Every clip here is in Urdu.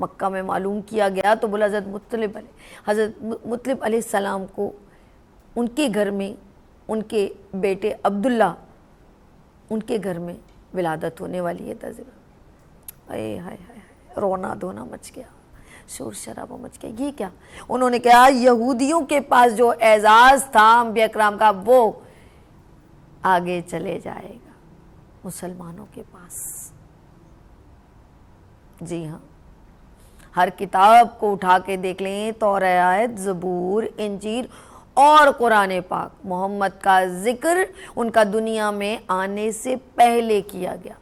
مکہ میں معلوم کیا گیا تو بولا حضرت مطلب علیہ السلام کو ان کے گھر میں ان کے بیٹے عبداللہ ان کے گھر میں ولادت ہونے والی ہے تذکرہ. اے ہائے ہائے رونا دھونا مچ گیا, شور شرابہ مچ گیا. یہ کیا؟ انہوں نے کہا یہودیوں کے پاس جو اعزاز تھا انبیاء اکرام کا وہ آگے چلے جائے گا مسلمانوں کے پاس. جی ہاں, ہر کتاب کو اٹھا کے دیکھ لیں, توراۃ, زبور, انجیل اور قرآن پاک, محمد کا ذکر ان کا دنیا میں آنے سے پہلے کیا گیا.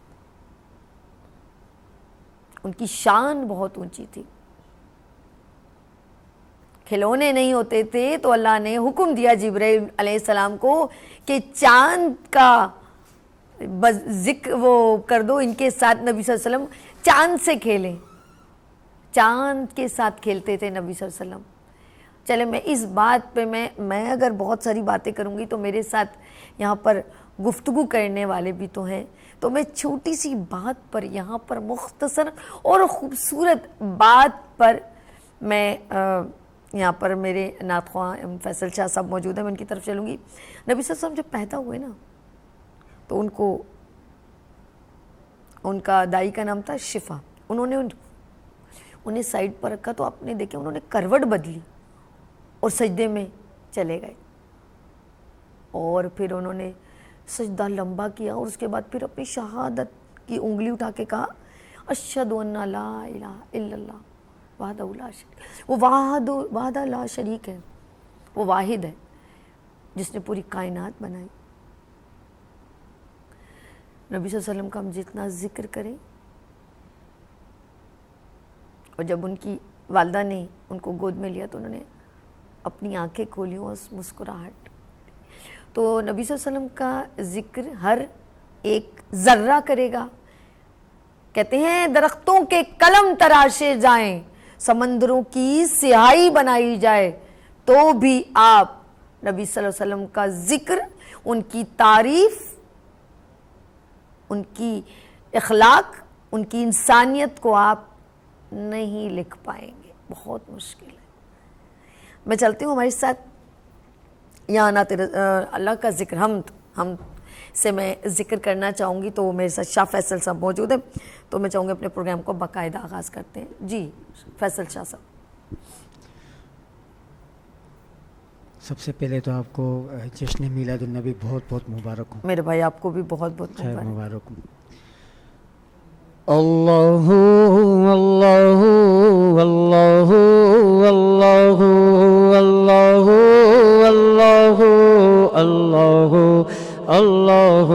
ان کی شان بہت اونچی تھی. کھلونے نہیں ہوتے تھے تو اللہ نے حکم دیا جبرائیل علیہ السلام کو کہ چاند کا ذکر وہ کر دو ان کے ساتھ. نبی صلی اللہ علیہ وسلم چاند سے کھیلیں, چاند کے ساتھ کھیلتے تھے نبی صلی اللہ علیہ وسلم. چلے میں اس بات پہ میں اگر بہت ساری باتیں کروں گی تو میرے ساتھ یہاں پر گفتگو کرنے والے بھی تو ہیں, تو میں چھوٹی سی بات پر یہاں پر مختصر اور خوبصورت بات پر میں یہاں پر میرے نعت خواں فیصل شاہ صاحب موجود ہیں, میں ان کی طرف چلوں گی. نبی صلی اللہ علیہ وسلم جب پیدا ہوئے نا تو ان کا دائی کا نام تھا شفا. انہوں نے انہیں سائڈ پر رکھا تو آپ نے دیکھا انہوں نے کروٹ بدلی اور سجدے میں چلے گئے, اور پھر انہوں نے سجدہ لمبا کیا اور اس کے بعد پھر اپنی شہادت کی انگلی اٹھا کے کہا اشہد ان لا الہ الا اللہ وحدہ لا شریک. وہ وحدہ لا شریک ہے, وہ واحد ہے جس نے پوری کائنات بنائی. نبی صلی اللہ علیہ وسلم کا ہم جتنا ذکر کریں, اور جب ان کی والدہ نے ان کو گود میں لیا تو انہوں نے اپنی آنکھیں کھولی اور مسکراہٹ. تو نبی صلی اللہ علیہ وسلم کا ذکر ہر ایک ذرہ کرے گا. کہتے ہیں درختوں کے قلم تراشے جائیں, سمندروں کی سیاہی بنائی جائے, تو بھی آپ نبی صلی اللہ علیہ وسلم کا ذکر, ان کی تعریف, ان کی اخلاق, ان کی انسانیت کو آپ نہیں لکھ پائیں گے, بہت مشکل ہے. میں چلتی ہوں ہمارے ساتھ یہاں نعت اللہ کا ذکر ہم سے میں ذکر کرنا چاہوں گی, تو میرے ساتھ شاہ فیصل صاحب موجود ہیں, تو میں چاہوں گی اپنے پروگرام کو باقاعدہ آغاز کرتے ہیں. جی فیصل شاہ صاحب. سب سے پہلے تو آپ کو جشن میلاد النبی بہت بہت مبارک ہوں. میرے بھائی آپ کو بھی بہت بہت مبارک ہوں. اللہ اللہ اللہ اللہ اللہ اللہ اللہ اللہ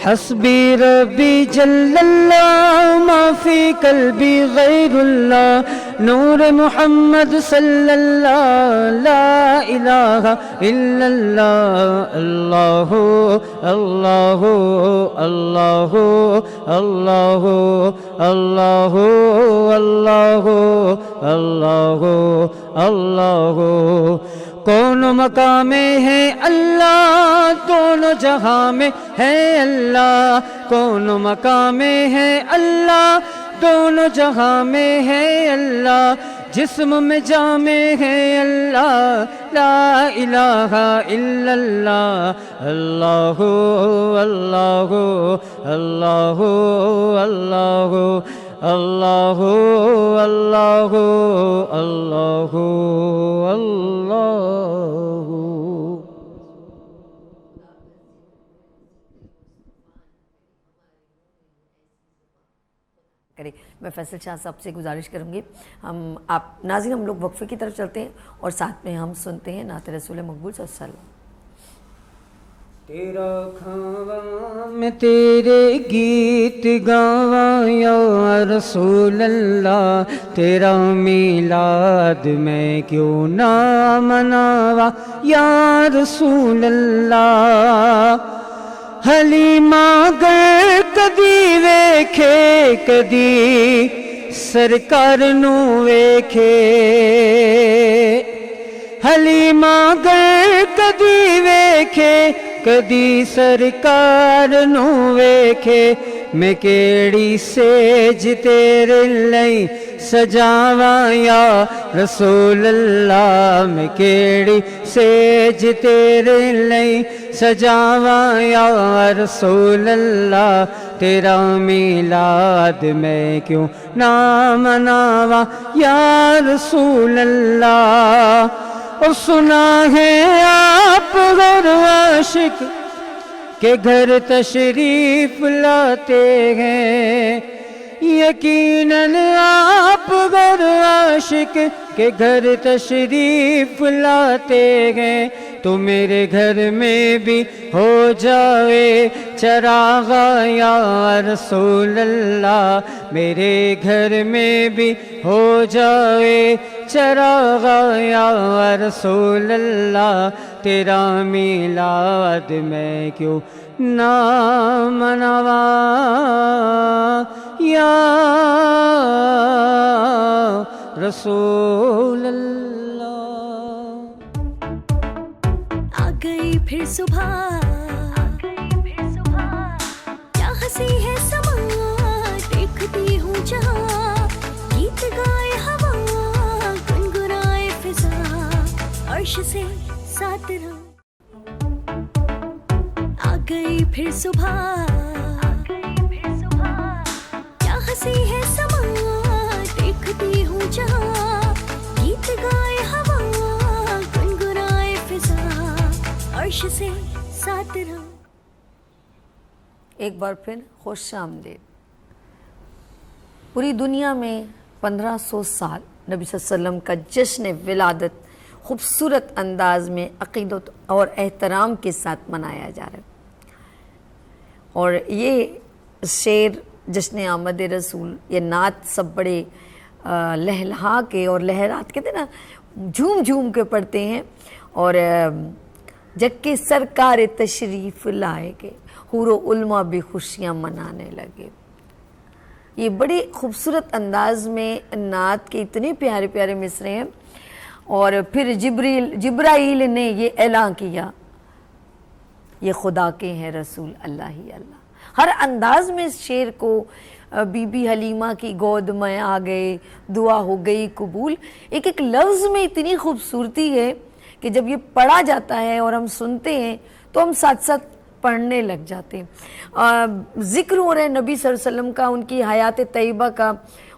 حسبی ربی جل اللہ ما فی قلبی غیر اللہ نور محمد صلی اللہ لا الہ الا اللہ اللہ اللہ اللہ اللہ اللہ اللہ اللہ اللہ. کون مقام ہے اللہ دونوں جہاں میں ہے اللہ, کون مقام ہے اللہ دونوں جہاں میں ہے اللہ, جسم میں جامع ہے اللہ لا الہ الا اللہ اللہ اللہ اللہ اللہ اللہ اللہ اللہ اللہ. میں فیصل شاہ صاحب سے گزارش کروں گی, آپ ناظرین ہم لوگ وقفے کی طرف چلتے ہیں اور ساتھ میں ہم سنتے ہیں نعت رسول مقبول صلی اللہ علیہ وسلم. تیرا کھاواں میں تیرے گیت گاواں یا رسول اللہ, تیرا میلاد میں کیوں نہ مناواں یا رسول اللہ. حلیمہ گر کدی ویکھے کدی سرکار نو ویکھے, حلیمہ گر کدی ویکھے کدی سرکار نو ویکھے, میں کیڑی سیج تیرے لئی سجاواں یا رسول اللہ میں کیڑی سیج تیرے لئی سجاواں یا رسول اللہ تیرا میلاد میں کیوں نہ مناواں یا رسول اللہ اور سنا ہے آپ غیر عاشق کہ گھر تشریف لاتے ہیں یقیناً آپ غیر عاشق کہ گھر تشریف لاتے ہیں تو میرے گھر میں بھی ہو جائے چراغ یا رسول اللہ میرے گھر میں بھی ہو جائے چراغ یا رسول اللہ تیرا میلاد میں کیوں نہ مناواں یا رسول اللہ. آ گئی پھر صبح کیا ہنسی ہے سما دیکھتی ہوں جہاں گیت گائے ہوا گنگنائے فضا عرش سے ساتھ رہا. آ گئی پھر صبح کیا ہنسی ہے سما دیکھتی ہوں جہاں گیت گائے ہوا گنگنائے فضا عرش سے ساتھ رہا. ایک بار پھر خوش آمدید. پوری دنیا میں 1500 سال نبی صلی اللہ علیہ وسلم کا جشن ولادت خوبصورت انداز میں عقیدت اور احترام کے ساتھ منایا جا رہا ہے. اور یہ شعر جشن آمد رسول یہ نعت سب بڑے لہلہا کے اور لہرات کہتے ہیں نا جھوم جھوم کے پڑھتے ہیں. اور جگ کے سرکار تشریف لائے گے حور و علماء بھی خوشیاں منانے لگے. یہ بڑے خوبصورت انداز میں نعت کے اتنے پیارے پیارے مصرے ہیں. اور پھر جبرائیل نے یہ اعلان کیا یہ خدا کے ہیں رسول اللہ ہی اللہ. ہر انداز میں اس شعر کو بی بی حلیمہ کی گود میں آ گئے دعا ہو گئی قبول. ایک ایک لفظ میں اتنی خوبصورتی ہے کہ جب یہ پڑھا جاتا ہے اور ہم سنتے ہیں تو ہم ساتھ ساتھ پڑھنے لگ جاتے ہیں. ذکر ہو رہا ہے نبی صلی اللہ علیہ وسلم کا ان کی حیات طیبہ کا.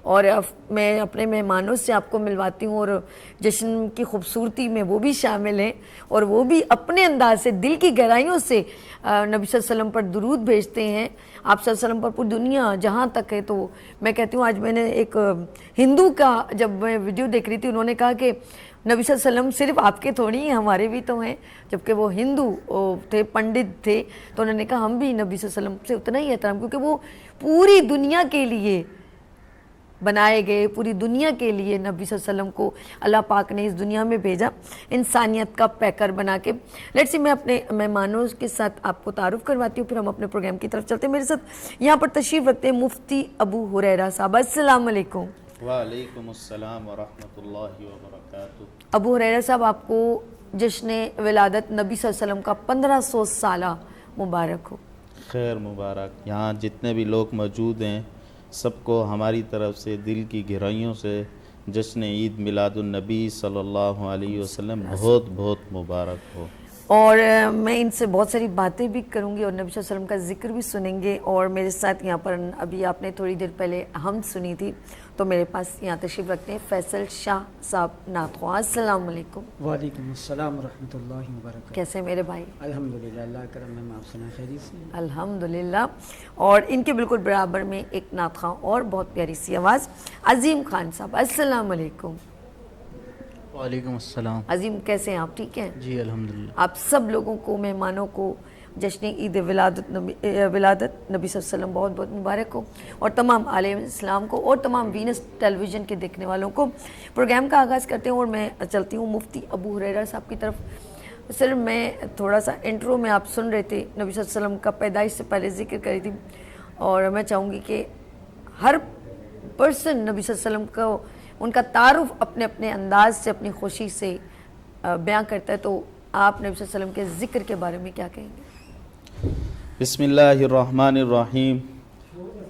اور میں اپنے مہمانوں سے آپ کو ملواتی ہوں اور جشن کی خوبصورتی میں وہ بھی شامل ہیں اور وہ بھی اپنے انداز سے دل کی گہرائیوں سے نبی صلی اللہ علیہ وسلم پر درود بھیجتے ہیں. آپ صلی اللہ علیہ وسلم پر پوری دنیا جہاں تک ہے. تو میں کہتی ہوں آج میں نے ایک ہندو کا جب میں ویڈیو دیکھ رہی تھی انہوں نے کہا کہ نبی صلی اللہ علیہ وسلم صرف آپ کے تھوڑی ہیں ہمارے بھی تو ہیں. جبکہ وہ ہندو تھے پنڈت تھے تو انہوں نے کہا ہم بھی نبی صلی اللہ علیہ وسلم سے اتنا ہی احترام کیونکہ وہ پوری دنیا کے لیے بنائے گئے. پوری دنیا کے لیے نبی صلی اللہ علیہ وسلم کو اللہ پاک نے اس دنیا میں بھیجا انسانیت کا پیکر بنا کے. لیٹس سی میں اپنے مہمانوں کے ساتھ آپ کو تعارف کرواتی ہوں پھر ہم اپنے پروگرام کی طرف چلتے ہیں. میرے ساتھ یہاں پر تشریف رکھتے ہیں مفتی ابو ہریرہ صاحب. السلام علیکم. وعلیکم السلام ورحمۃ اللہ وبرکاتہ. ابو ہریرہ صاحب آپ کو جشن ولادت نبی صلی اللہ علیہ وسلم کا 1500 سالہ مبارک ہو. خیر مبارک. یہاں جتنے بھی لوگ موجود ہیں سب کو ہماری طرف سے دل کی گہرائیوں سے جشن عید میلاد النبی صلی اللہ علیہ وسلم بہت بہت مبارک ہو. اور میں ان سے بہت ساری باتیں بھی کروں گی اور نبی صلی اللہ علیہ وسلم کا ذکر بھی سنیں گے. اور میرے ساتھ یہاں پر ابھی آپ نے تھوڑی دیر پہلے حمد سنی تھی تو میرے پاس یہاں تشریف رکھتے ہیں فیصل شاہ صاحب نعت خواں. السلام علیکم. وعلیکم السلام ورحمۃ اللہ وبرکاتہ. کیسے ہیں میرے بھائی؟ الحمدللہ اللہ کرم میں آپ سنا خیریت سے. الحمدللہ. اور ان کے بالکل برابر میں ایک نعت خواں اور بہت پیاری سی آواز عظیم خان صاحب. السلام علیکم. وعلیکم السلام. عظیم کیسے ہیں آپ؟ ٹھیک ہیں جی الحمدللہ. آپ سب لوگوں کو مہمانوں کو جشن عید ولادت نبی صلی اللہ علیہ وسلم بہت بہت مبارک ہو. اور تمام عالم اسلام کو اور تمام وینس ٹیلی ویژن کے دیکھنے والوں کو پروگرام کا آغاز کرتے ہیں. اور میں چلتی ہوں مفتی ابو ہریرہ صاحب کی طرف. صرف میں تھوڑا سا انٹرو میں آپ سن رہے تھے نبی صلی اللہ علیہ وسلم کا پیدائش سے پہلے ذکر کری تھی اور میں چاہوں گی کہ ہر پرسن نبی صلی اللہ علیہ وسلم کو ان کا تعارف اپنے اپنے انداز سے اپنی خوشی سے بیان کرتا ہے. تو آپ نبی صلی اللہ علیہ وسلم کے ذکر کے بارے میں کیا کہیں گے؟ بسم اللہ الرحمن الرحیم.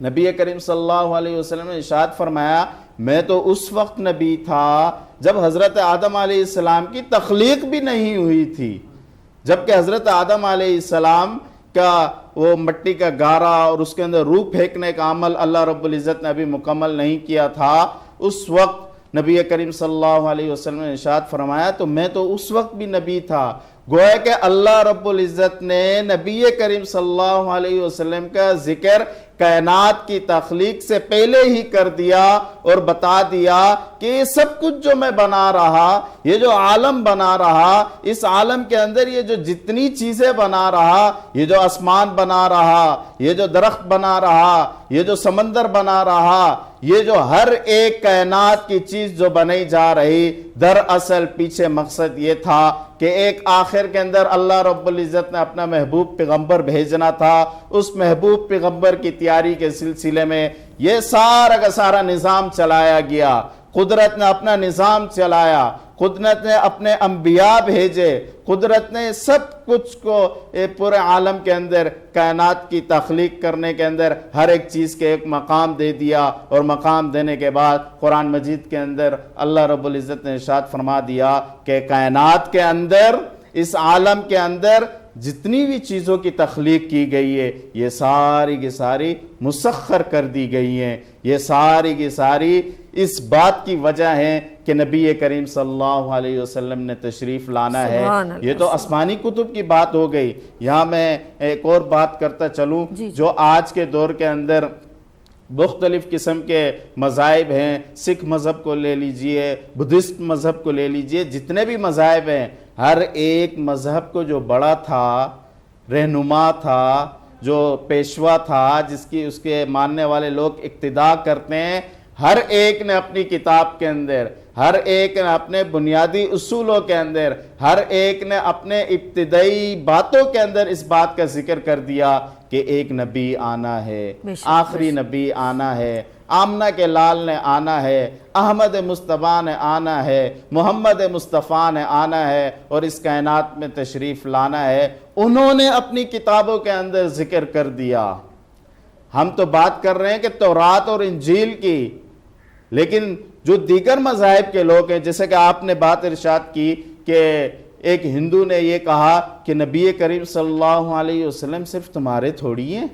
نبی کریم صلی اللہ علیہ وسلم نے ارشاد فرمایا میں تو اس وقت نبی تھا جب حضرت آدم علیہ السلام کی تخلیق بھی نہیں ہوئی تھی، جبکہ حضرت آدم علیہ السلام کا وہ مٹی کا گارا اور اس کے اندر روح پھینکنے کا عمل اللہ رب العزت نے ابھی مکمل نہیں کیا تھا۔ اس وقت نبی کریم صلی اللہ علیہ وسلم نے ارشاد فرمایا تو میں تو اس وقت بھی نبی تھا۔ گویا کہ اللہ رب العزت نے نبی کریم صلی اللہ علیہ وسلم کا ذکر کائنات کی تخلیق سے پہلے ہی کر دیا اور بتا دیا کہ یہ سب کچھ جو میں بنا رہا، یہ جو عالم بنا رہا، اس عالم کے اندر یہ جو جتنی چیزیں بنا رہا، یہ جو آسمان بنا رہا، یہ جو درخت بنا رہا، یہ جو سمندر بنا رہا، یہ جو ہر ایک کائنات کی چیز جو بنائی جا رہی، دراصل پیچھے مقصد یہ تھا کہ ایک آخر کے اندر اللہ رب العزت نے اپنا محبوب پیغمبر بھیجنا تھا۔ اس محبوب پیغمبر کی تیاری کے سلسلے میں یہ سارا کا سارا نظام چلایا گیا۔ قدرت نے اپنا نظام چلایا، قدرت نے اپنے انبیاء بھیجے، قدرت نے سب کچھ کو پورے عالم کے اندر کائنات کی تخلیق کرنے کے اندر ہر ایک چیز کے ایک مقام دے دیا، اور مقام دینے کے بعد قرآن مجید کے اندر اللہ رب العزت نے ارشاد فرما دیا کہ کائنات کے اندر، اس عالم کے اندر جتنی بھی چیزوں کی تخلیق کی گئی ہے یہ ساری کی ساری مسخر کر دی گئی ہیں۔ یہ ساری کی ساری اس بات کی وجہ ہے کہ نبی کریم صلی اللہ علیہ وسلم نے تشریف لانا ہے۔ یہ تو آسمانی کتب کی بات ہو گئی۔ یہاں میں ایک اور بات کرتا چلوں جو آج کے دور کے اندر مختلف قسم کے مذاہب ہیں، سکھ مذہب کو لے لیجئے، بدھسٹ مذہب کو لے لیجئے، جتنے بھی مذاہب ہیں، ہر ایک مذہب کو جو بڑا تھا، رہنما تھا، جو پیشوا تھا، جس کی اس کے ماننے والے لوگ اقتداء کرتے ہیں، ہر ایک نے اپنی کتاب کے اندر، ہر ایک نے اپنے بنیادی اصولوں کے اندر، ہر ایک نے اپنے ابتدائی باتوں کے اندر اس بات کا ذکر کر دیا کہ ایک نبی آنا ہے، آخری نبی آنا ہے، آمنہ کے لال نے آنا ہے، احمد مصطفیٰ نے آنا ہے، محمد مصطفیٰ نے آنا ہے اور اس کائنات میں تشریف لانا ہے۔ انہوں نے اپنی کتابوں کے اندر ذکر کر دیا۔ ہم تو بات کر رہے ہیں کہ تورات اور انجیل کی، لیکن جو دیگر مذاہب کے لوگ ہیں، جیسے کہ آپ نے بات ارشاد کی کہ ایک ہندو نے یہ کہا کہ نبی کریم صلی اللہ علیہ وسلم صرف تمہارے تھوڑی ہیں،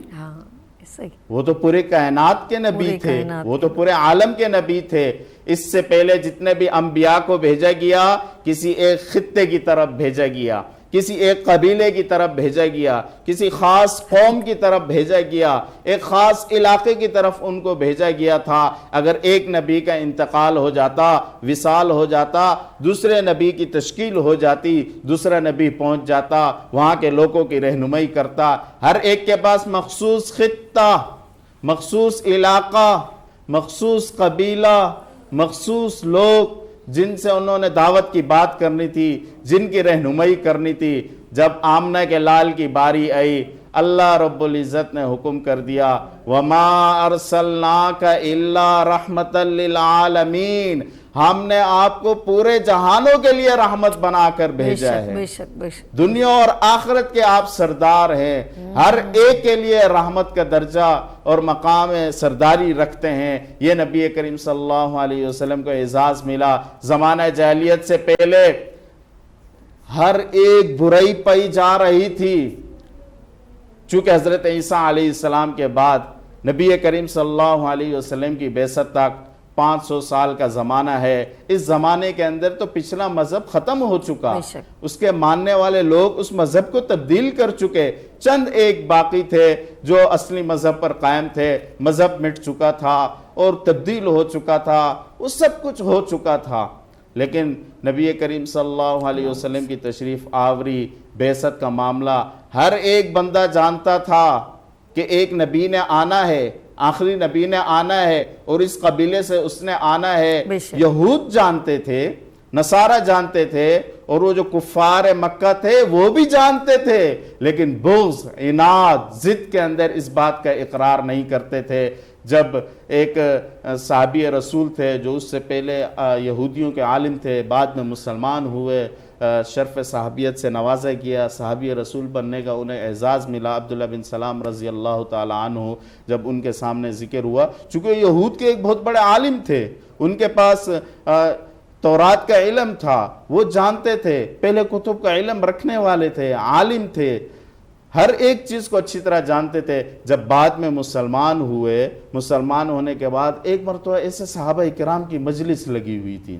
وہ تو پورے کائنات کے نبی تھے، وہ تو پورے عالم کے نبی تھے۔ اس سے پہلے جتنے بھی انبیاء کو بھیجا گیا، کسی ایک خطے کی طرف بھیجا گیا، کسی ایک قبیلے کی طرف بھیجا گیا، کسی خاص قوم کی طرف بھیجا گیا، ایک خاص علاقے کی طرف ان کو بھیجا گیا تھا۔ اگر ایک نبی کا انتقال ہو جاتا، وصال ہو جاتا، دوسرے نبی کی تشکیل ہو جاتی، دوسرا نبی پہنچ جاتا، وہاں کے لوگوں کی رہنمائی کرتا۔ ہر ایک کے پاس مخصوص خطہ، مخصوص علاقہ، مخصوص قبیلہ، مخصوص لوگ جن سے انہوں نے دعوت کی بات کرنی تھی، جن کی رہنمائی کرنی تھی۔ جب آمنہ کے لال کی باری آئی، اللہ رب العزت نے حکم کر دیا وَمَا أَرْسَلْنَاكَ إِلَّا رَحْمَةً لِلْعَالَمِينَ، ہم نے آپ کو پورے جہانوں کے لیے رحمت بنا کر بھیجا ہے۔ بے شک بے شک، دنیا اور آخرت کے آپ سردار ہیں، ہر ایک کے لیے رحمت کا درجہ اور مقام سرداری رکھتے ہیں۔ یہ نبی کریم صلی اللہ علیہ وسلم کو اعزاز ملا۔ زمانہ جاہلیت سے پہلے ہر ایک برائی پائی جا رہی تھی، چونکہ حضرت عیسیٰ علیہ السلام کے بعد نبی کریم صلی اللہ علیہ وسلم کی بعثت تک 500 سال کا زمانہ ہے۔ اس زمانے کے اندر تو پچھلا مذہب ختم ہو چکا، اس کے ماننے والے لوگ اس مذہب کو تبدیل کر چکے، چند ایک باقی تھے جو اصلی مذہب پر قائم تھے۔ مذہب مٹ چکا تھا اور تبدیل ہو چکا تھا، وہ سب کچھ ہو چکا تھا، لیکن نبی کریم صلی اللہ علیہ وسلم کی تشریف آوری، بعثت کا معاملہ، ہر ایک بندہ جانتا تھا کہ ایک نبی نے آنا ہے، آخری نبی نے آنا ہے اور اس قبیلے سے اس نے آنا ہے۔ یہود جانتے تھے، نصارہ جانتے تھے، اور وہ جو کفار مکہ تھے وہ بھی جانتے تھے، لیکن بغض، عناد، ضد کے اندر اس بات کا اقرار نہیں کرتے تھے۔ جب ایک صحابی رسول تھے جو اس سے پہلے یہودیوں کے عالم تھے، بعد میں مسلمان ہوئے، شرف صحابیت سے نوازا گیا، صحابی رسول بننے کا انہیں اعزاز ملا۔ عبداللہ بن سلام رضی اللہ تعالی عنہ جب ان کے سامنے ذکر ہوا، چونکہ یہود کے ایک بہت بڑے عالم تھے، ان کے پاس تورات کا علم تھا، وہ جانتے تھے، پہلے کتب کا علم رکھنے والے تھے، عالم تھے، ہر ایک چیز کو اچھی طرح جانتے تھے۔ جب بعد میں مسلمان ہوئے، مسلمان ہونے کے بعد ایک مرتبہ ایسے صحابہ کرام کی مجلس لگی ہوئی تھی،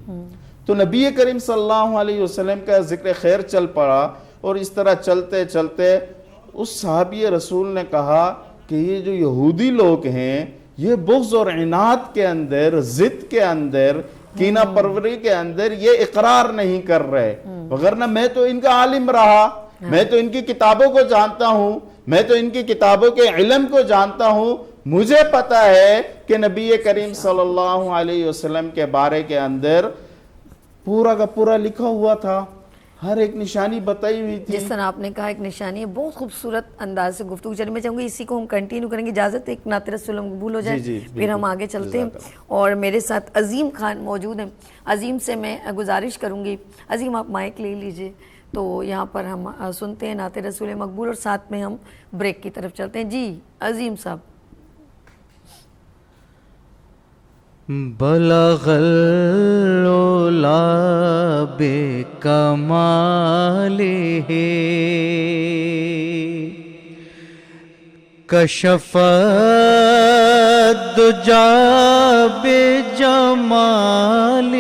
تو نبی کریم صلی اللہ علیہ وسلم کا ذکر خیر چل پڑا، اور اس طرح چلتے چلتے اس صحابی رسول نے کہا کہ یہ جو یہودی لوگ ہیں، یہ بغض اور عناد کے اندر، ضد کے اندر، کینہ پروری کے اندر یہ اقرار نہیں کر رہے، وگرنہ میں تو ان کا عالم رہا، میں تو ان کی کتابوں کو جانتا ہوں، میں تو ان کی کتابوں کے علم کو جانتا ہوں، مجھے پتا ہے کہ نبی کریم صلی اللہ علیہ وسلم کے بارے کے اندر پورا کا پورا لکھا ہوا تھا، ہر ایک نشانی بتائی ہوئی تھی۔ جس طرح آپ نے کہا ایک نشانی ہے، بہت خوبصورت انداز سے گفتگو چلی۔ میں چاہوں گی اسی کو ہم کنٹینیو کریں گے، اجازت ایک نعت رسول مقبول ہو جائے، پھر ہم آگے چلتے ہیں۔ اور میرے ساتھ عظیم خان موجود ہیں، عظیم سے میں گزارش کروں گی، عظیم آپ مائک لے لیجئے، تو یہاں پر ہم سنتے ہیں نعت رسول مقبول اور ساتھ میں ہم بریک کی طرف چلتے ہیں۔ جی عظیم صاحب۔ بلغ العلا بکمالہ کشف الدجا بجمالہ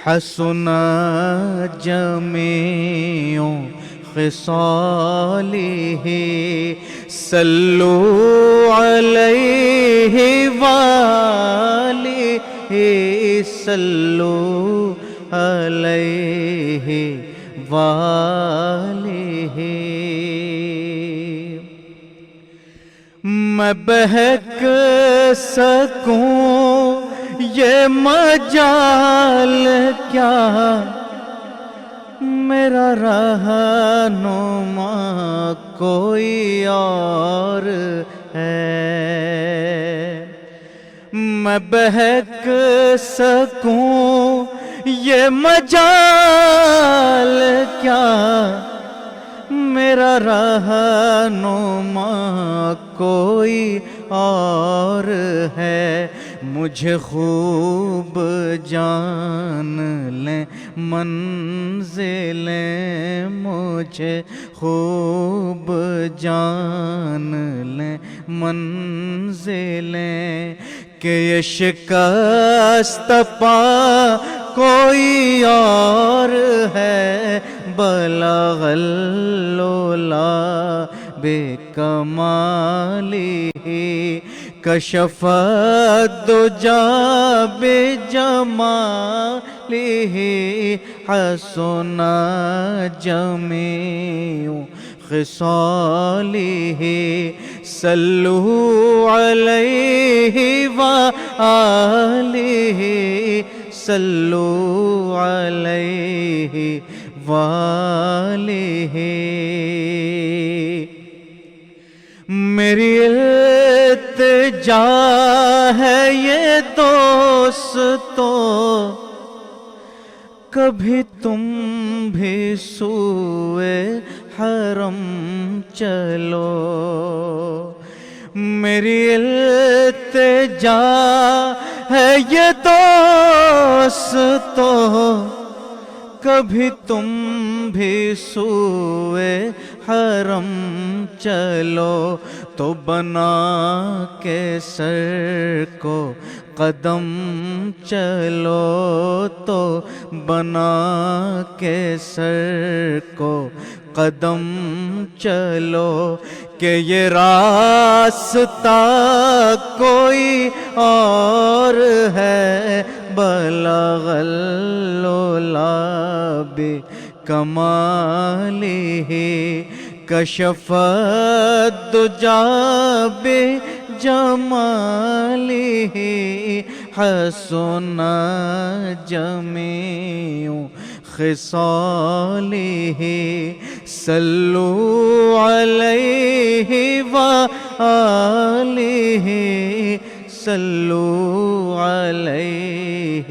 حسن جمیع خصالہ صلو علیہ وآلہ صلو علیہ وآلہ۔ میں بہک سکوں یہ مجال کیا، میرا رہنما کوئی اور ہے، میں بہک سکوں یہ مجال کیا، میرا رہنما کوئی اور ہے، مجھے خوب جان لیں منزلیں، مجھے خوب جان لیں منزلیں، کہ یہ شکست پا کوئی اور ہے، بلغ العلا بکمالہ کشف الدجا بجمالہ حسن جمیع خصالہ صلو علیہ وآلہ صلو علیہ وآلہ۔ میری التجا ہے یہ دوستو، کبھی تم بھی سوئے حرم چلو، میری التجا ہے یہ دوستو، کبھی تم بھی سوئے حرم چلو، تو بنا کے سر کو قدم چلو، تو بنا کے سر کو قدم چلو، کہ یہ راستہ کوئی اور ہے، بلغ العلا بکمالہ کشف الدجا بجمالہ حسن جمیع خصالہ صلو علیہ وآلہ صلو علیہ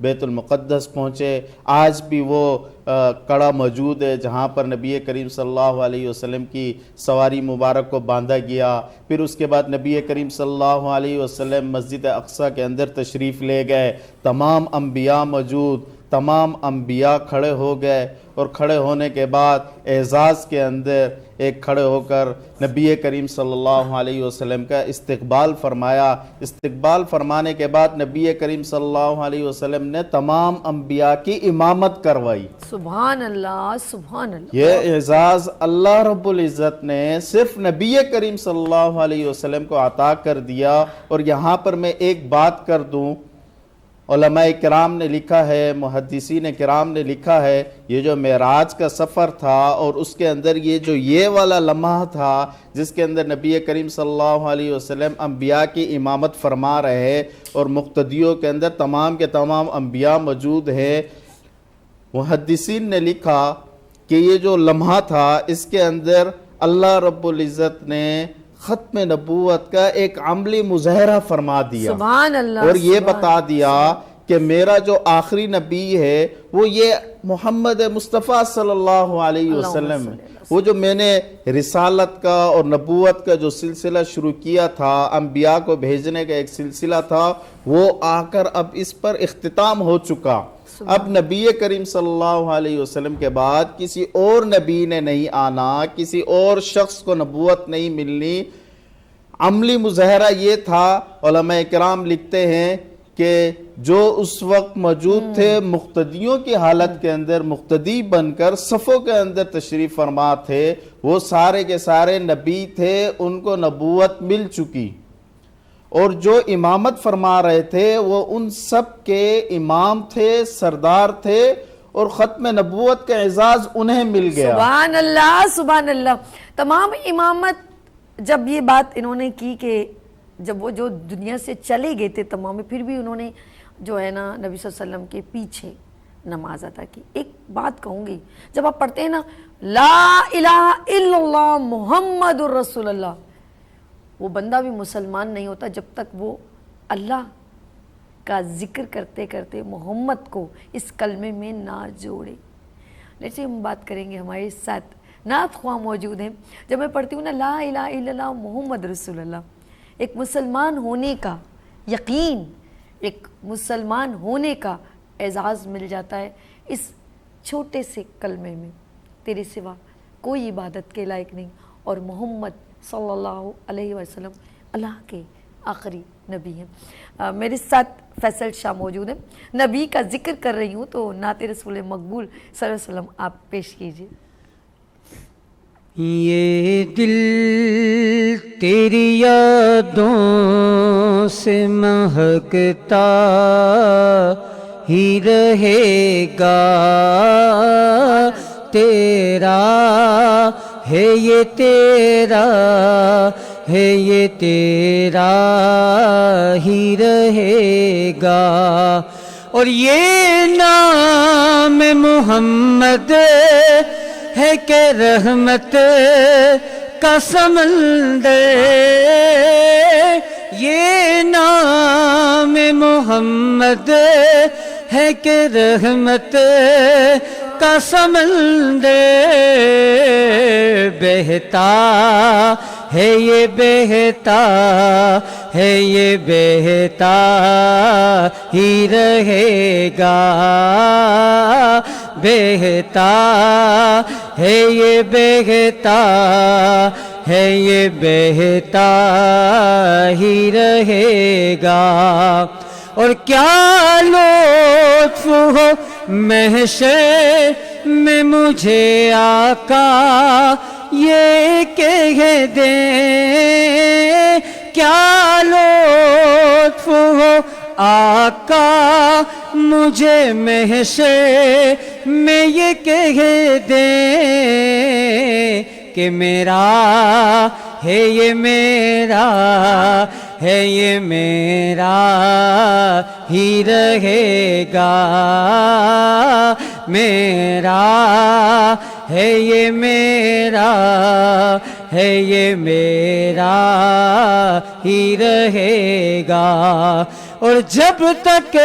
بیت المقدس پہنچے. آج بھی وہ کڑا موجود ہے جہاں پر نبی کریم صلی اللہ علیہ وسلم کی سواری مبارک کو باندھا گیا. پھر اس کے بعد نبی کریم صلی اللہ علیہ وسلم مسجد اقصی کے اندر تشریف لے گئے. تمام انبیاء موجود, تمام انبیاء کھڑے ہو گئے, اور کھڑے ہونے کے بعد اعزاز کے اندر ایک کھڑے ہو کر نبی کریم صلی اللہ علیہ وسلم کا استقبال فرمایا. استقبال فرمانے کے بعد نبی کریم صلی اللہ علیہ وسلم نے تمام انبیاء کی امامت کروائی. سبحان اللہ, سبحان اللہ. یہ اعزاز اللہ رب العزت نے صرف نبی کریم صلی اللہ علیہ وسلم کو عطا کر دیا. اور یہاں پر میں ایک بات کر دوں, علماء کرام نے لکھا ہے, محدثین کرام نے لکھا ہے, یہ جو معراج کا سفر تھا اور اس کے اندر یہ والا لمحہ تھا جس کے اندر نبی کریم صلی اللہ علیہ وسلم انبیاء کی امامت فرما رہے اور مقتدیوں کے اندر تمام کے تمام انبیاء موجود ہیں. محدثین نے لکھا کہ یہ جو لمحہ تھا اس کے اندر اللہ رب العزت نے ختم نبوت کا ایک عملی مظاہرہ فرما دیا. سبحان اللہ. اور یہ بتا دیا کہ میرا جو آخری نبی ہے وہ یہ محمد مصطفیٰ صلی اللہ علیہ وسلم ہے. وہ جو میں نے رسالت کا اور نبوت کا جو سلسلہ شروع کیا تھا, انبیاء کو بھیجنے کا ایک سلسلہ تھا, وہ آ کر اب اس پر اختتام ہو چکا. اب نبی کریم صلی اللہ علیہ وسلم کے بعد کسی اور نبی نے نہیں آنا, کسی اور شخص کو نبوت نہیں ملنی. عملی مظاہرہ یہ تھا, علماء کرام لکھتے ہیں کہ جو اس وقت موجود تھے مقتدیوں کی حالت کے اندر مقتدی بن کر صفوں کے اندر تشریف فرما تھے, وہ سارے کے سارے نبی تھے, ان کو نبوت مل چکی. اور جو امامت فرما رہے تھے وہ ان سب کے امام تھے, سردار تھے, اور ختم نبوت کا اعزاز انہیں مل گیا. سبحان اللہ, سبحان اللہ. تمام امامت جب یہ بات انہوں نے کی کہ جب وہ جو دنیا سے چلے گئے تھے تمام, پھر بھی انہوں نے جو ہے نا نبی صلی اللہ علیہ وسلم کے پیچھے نماز ادا کی. ایک بات کہوں گی, جب آپ پڑھتے ہیں نا لا الہ الا اللہ محمد الرسول اللہ, وہ بندہ بھی مسلمان نہیں ہوتا جب تک وہ اللہ کا ذکر کرتے کرتے محمد کو اس کلمے میں نہ جوڑے. جیسے ہم بات کریں گے, ہمارے ساتھ نعت خواہ موجود ہیں. جب میں پڑھتی ہوں نا لا الہ الا اللہ محمد رسول اللہ, ایک مسلمان ہونے کا یقین, ایک مسلمان ہونے کا اعزاز مل جاتا ہے اس چھوٹے سے کلمے میں. تیرے سوا کوئی عبادت کے لائق نہیں, اور محمد صلی اللہ علیہ وسلم اللہ کے آخری نبی ہیں. میرے ساتھ فیصل شاہ موجود ہیں. نبی کا ذکر کر رہی ہوں تو نعت رسول مقبول صلی اللہ علیہ وسلم آپ پیش کیجئے. یہ دل تیری یادوں سے مہکتا ہی رہے گا, تیرا ہے یہ تیرا ہے یہ تیرا ہی رہے گا. اور یہ نام محمد ہے کہ رحمت کا سمندر, یہ نام محمد ہے کہ رحمت کا سمندر, بہتا ہے یہ بہتا ہے یہ بہتا ہی رہے گا, بہتا ہے یہ بہتا ہے یہ بہتا ہی رہے گا. اور کیا لطف ہو محشر میں مجھے آقا یہ کہہ دیں, کیا لطف ہو آقا مجھے محشر میں یہ کہہ دیں کہ میرا ہے یہ میرا ہے یہ میرا ہی رہے گا, میرا ہے یہ میرا ہے یہ میرا ہی رہے گا. اور جب تک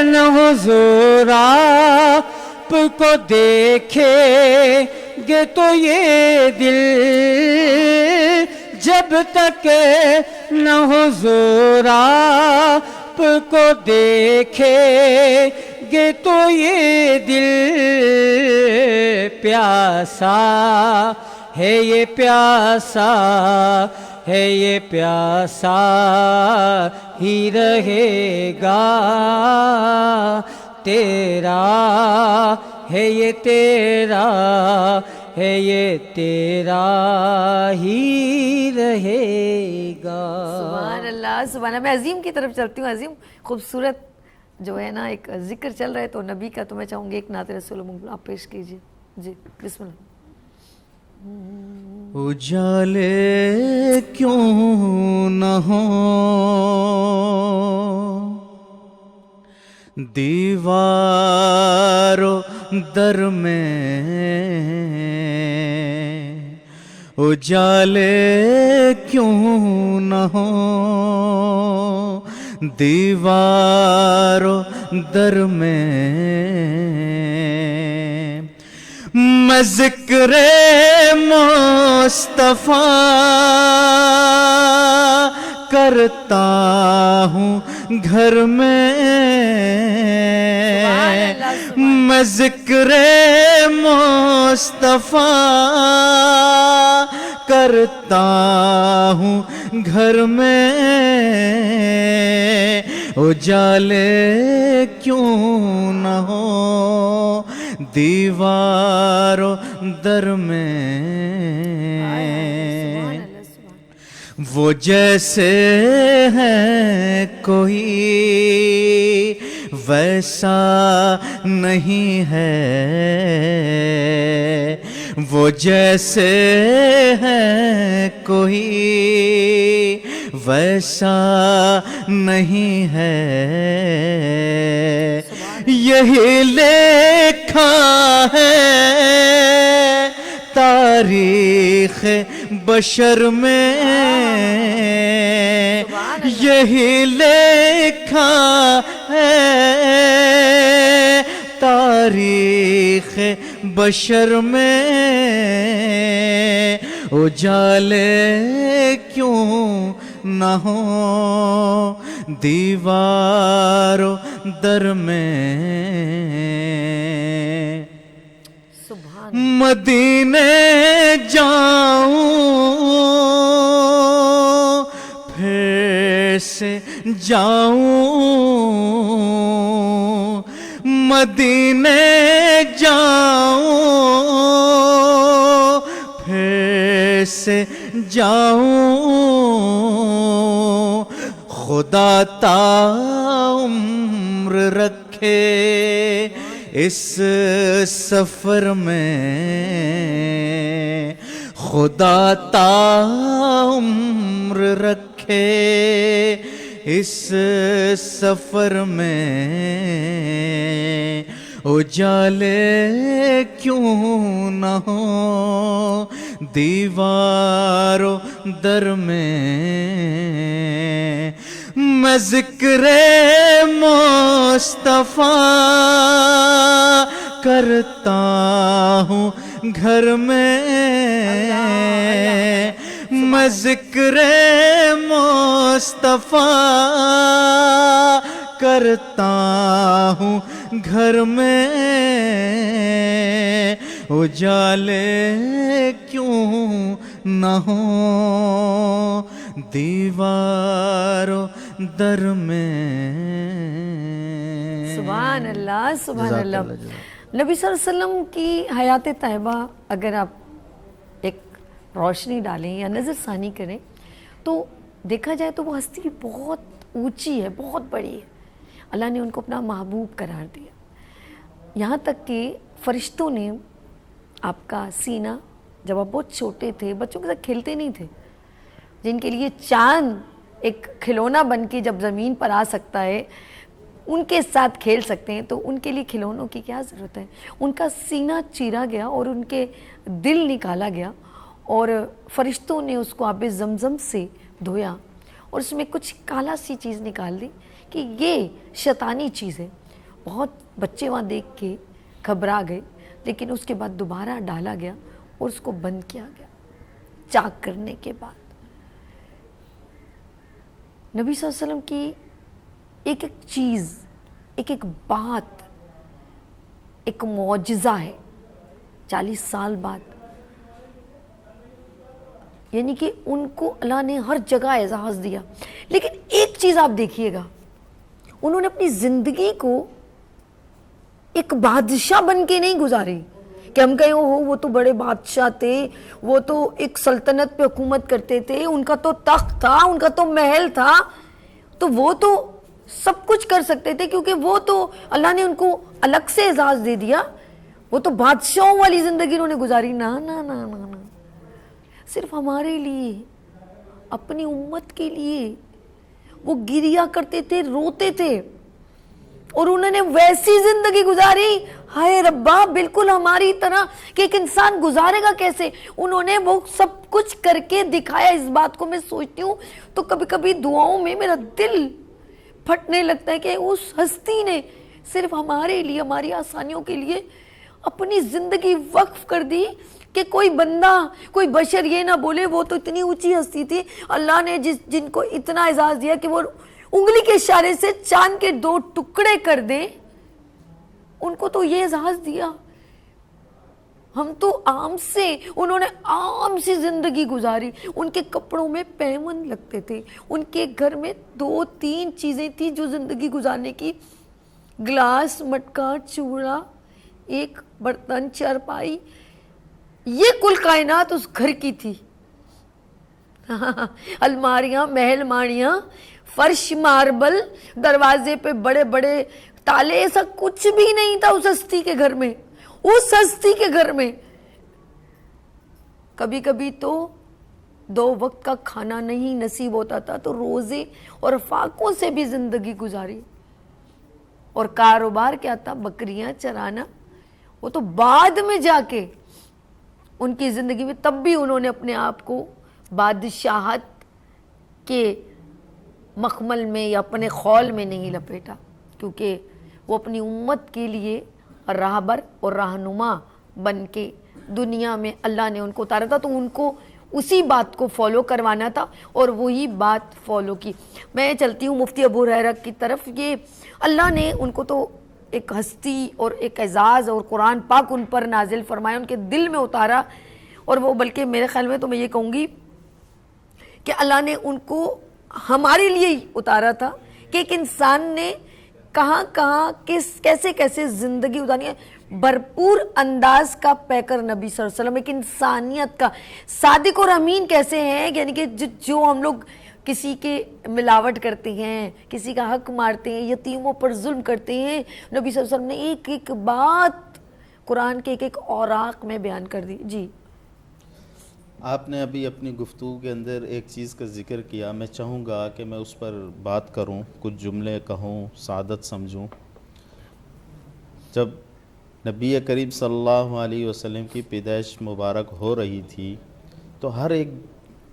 نہ حضور آپ کو دیکھے گے تو یہ دل، جب تک نہ حضور آپ کو دیکھے گے تو یہ دل پیاسا ہے، یہ پیاسا ہے، یہ پیاسا ہی رہے گا، تیرا ہے یہ تیرا ہے، یہ تیرا ہی رہے گا۔ سبحان اللہ سبحان اللہ۔ میں عظیم کی طرف چلتی ہوں۔ عظیم خوبصورت جو ہے نا ایک ذکر چل رہا ہے تو نبی کا، تو میں چاہوں گی ایک نعت رسول آپ پیش کیجیے جی، بسم اللہ۔ اجالے کیوں نہ ہو دیوارو در میں، اجالے کیوں نہ ہو دیوارو در میں، میں ذکر مصطفیٰ کرتا ہوں گھر میں، میں ذکر مصطفیٰ کرتا ہوں گھر میں، اجالے کیوں نہ ہو دیواروں در میں، وہ جیسے ہیں کوئی ویسا نہیں ہے، وہ جیسے ہیں کوئی ویسا نہیں ہے، یہی لکھا ہے تاریخ بشر میں، یہی لکھا ہے تاریخ بشر میں، اجالے کیوں نہ ہو دیواروں در میں، مدینے جاؤں پھر سے جاؤں، مدینے جاؤں پھر سے جاؤں، خدا تا عمر رکھے اس سفر میں، خدا تا عمر رکھے اس سفر میں، اجالے کیوں نہ ہو دیواروں در میں، میں ذکر مصطفیٰ کرتا ہوں گھر میں، میں ذکر مصطفیٰ کرتا ہوں گھر میں، اجالے کیوں نہ ہو دیواروں در میں۔ سبحان اللہ سبحان اللہ۔ نبی صلی اللہ علیہ وسلم کی حیات طیبہ اگر آپ ایک روشنی ڈالیں یا نظر ثانی کریں تو دیکھا جائے تو وہ ہستی بہت اونچی ہے، بہت بڑی ہے۔ اللہ نے ان کو اپنا محبوب قرار دیا، یہاں تک کہ فرشتوں نے آپ کا سینہ جب آپ بہت چھوٹے تھے، بچوں کے ساتھ کھیلتے نہیں تھے، جن کے لیے چاند ایک کھلونا بن کے جب زمین پر آ سکتا ہے، ان کے ساتھ کھیل سکتے ہیں، تو ان کے لیے کھلونوں کی کیا ضرورت ہے؟ ان کا سینہ چیرا گیا اور ان کے دل نکالا گیا، اور فرشتوں نے اس کو آب زمزم سے دھویا اور اس میں کچھ کالا سی چیز نکال دی کہ یہ شیطانی چیز ہے. بہت بچے وہاں دیکھ کے گھبرا گئے, لیکن اس کے بعد دوبارہ ڈالا گیا اور اس کو بند کیا گیا چاک کرنے کے بعد. نبی صلی اللہ علیہ وسلم کی ایک ایک چیز, ایک ایک بات ایک معجزہ ہے. 40 سال بعد یعنی کہ ان کو اللہ نے ہر جگہ اعزاز دیا. لیکن ایک چیز آپ دیکھیے گا, انہوں نے اپنی زندگی کو ایک بادشاہ بن کے نہیں گزاری کہ ہم کہیں وہ تو بڑے بادشاہ تھے, وہ تو ایک سلطنت پہ حکومت کرتے تھے, ان کا تو تخت تھا, ان کا تو محل تھا, تو وہ تو سب کچھ کر سکتے تھے کیونکہ وہ تو اللہ نے ان کو الگ سے اعزاز دے دیا, وہ تو بادشاہوں والی زندگی انہوں نے گزاری. نا نا نا نا نا, صرف ہمارے لیے, اپنی امت کے لیے وہ گریا کرتے تھے, روتے تھے, اور انہوں نے ویسی زندگی گزاری, ہائے ربا بالکل ہماری طرح کہ ایک انسان گزارے گا کیسے. انہوں نے وہ سب کچھ کر کے دکھایا. اس بات کو میں سوچتی ہوں تو کبھی کبھی دعاؤں میں میرا دل پھٹنے لگتا ہے کہ اس ہستی نے صرف ہمارے لیے, ہماری آسانیوں کے لیے اپنی زندگی وقف کر دی کہ کوئی بندہ, کوئی بشر یہ نہ بولے وہ تو اتنی اونچی ہستی تھی. اللہ نے جن کو اتنا اعزاز دیا کہ وہ انگلی کے اشارے سے چاند کے 2 ٹکڑے کر دیں, ان کو تو یہ اعزاز دیا. ہم تو عام سے, انہوں نے عام سی زندگی گزاری. ان کے کپڑوں میں پیمند لگتے تھے, ان کے گھر میں 2-3 چیزیں تھیں جو زندگی گزارنے کی, گلاس, مٹکا, چوڑا, ایک برتن, چارپائی, یہ کل کائنات اس گھر کی تھی. الماریاں, محل ماڑیاں, فرش ماربل, دروازے پہ بڑے بڑے تالے, ایسا کچھ بھی نہیں تھا اس ہستی کے گھر میں. اس ہستی کے گھر میں کبھی کبھی تو 2 وقت کا کھانا نہیں نصیب ہوتا تھا, تو روزے اور فاقوں سے بھی زندگی گزاری. اور کاروبار کیا تھا؟ بکریاں چرانا. وہ تو بعد میں جا کے ان کی زندگی میں, تب بھی انہوں نے اپنے آپ کو بادشاہت کے مخمل میں یا اپنے خول میں نہیں لپیٹا, کیونکہ وہ اپنی امت کے لیے راہبر اور رہنما بن کے دنیا میں اللہ نے ان کو اتارا تھا. تو ان کو اسی بات کو فالو کروانا تھا اور وہی بات فالو کی. میں چلتی ہوں مفتی ابو ہریرہ کی طرف. یہ اللہ نے ان کو تو ایک ہستی اور ایک اعزاز اور قرآن پاک ان پر نازل فرمایا, ان کے دل میں اتارا. اور وہ بلکہ میرے خیال میں تو میں یہ کہوں گی کہ اللہ نے ان کو ہمارے لیے ہی اتارا تھا کہ ایک انسان نے کہاں کہاں کیسے کیسے زندگی گزارنی ہے. بھرپور انداز کا پیکر نبی صلی اللہ علیہ وسلم, ایک انسانیت کا صادق اور امین کیسے ہیں, یعنی کہ جو ہم لوگ کسی کے ملاوٹ کرتے ہیں, کسی کا حق مارتے ہیں, یتیموں پر ظلم کرتے ہیں, نبی صلی اللہ علیہ وسلم نے ایک ایک بات قرآن کے ایک ایک اوراق میں بیان کر دی. جی آپ نے ابھی اپنی گفتگو کے اندر ایک چیز کا ذکر کیا, میں چاہوں گا کہ میں اس پر بات کروں, کچھ جملے کہوں, سعادت سمجھوں. جب نبی کریم صلی اللہ علیہ وسلم کی پیدائش مبارک ہو رہی تھی تو ہر ایک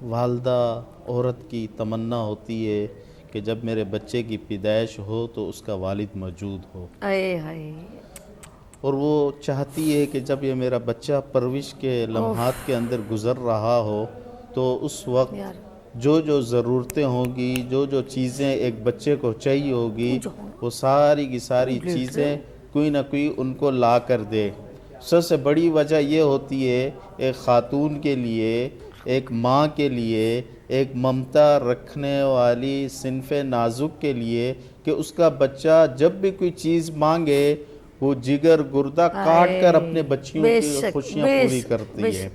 والدہ عورت کی تمنا ہوتی ہے کہ جب میرے بچے کی پیدائش ہو تو اس کا والد موجود ہو, اور وہ چاہتی ہے کہ جب یہ میرا بچہ پرورش کے لمحات کے اندر گزر رہا ہو تو اس وقت جو جو ضرورتیں ہوں گی, جو جو چیزیں ایک بچے کو چاہیے ہوگی, وہ ساری کی ساری چیزیں کوئی نہ کوئی ان کو لا کر دے. سب سے بڑی وجہ یہ ہوتی ہے ایک خاتون کے لیے, ایک ماں کے لیے, ایک ممتا رکھنے والی صنف نازک کے لیے, کہ اس کا بچہ جب بھی کوئی چیز مانگے وہ جگر گردہ کاٹ کر اپنے بچیوں کی خوشیاں پوری کرتی ہے.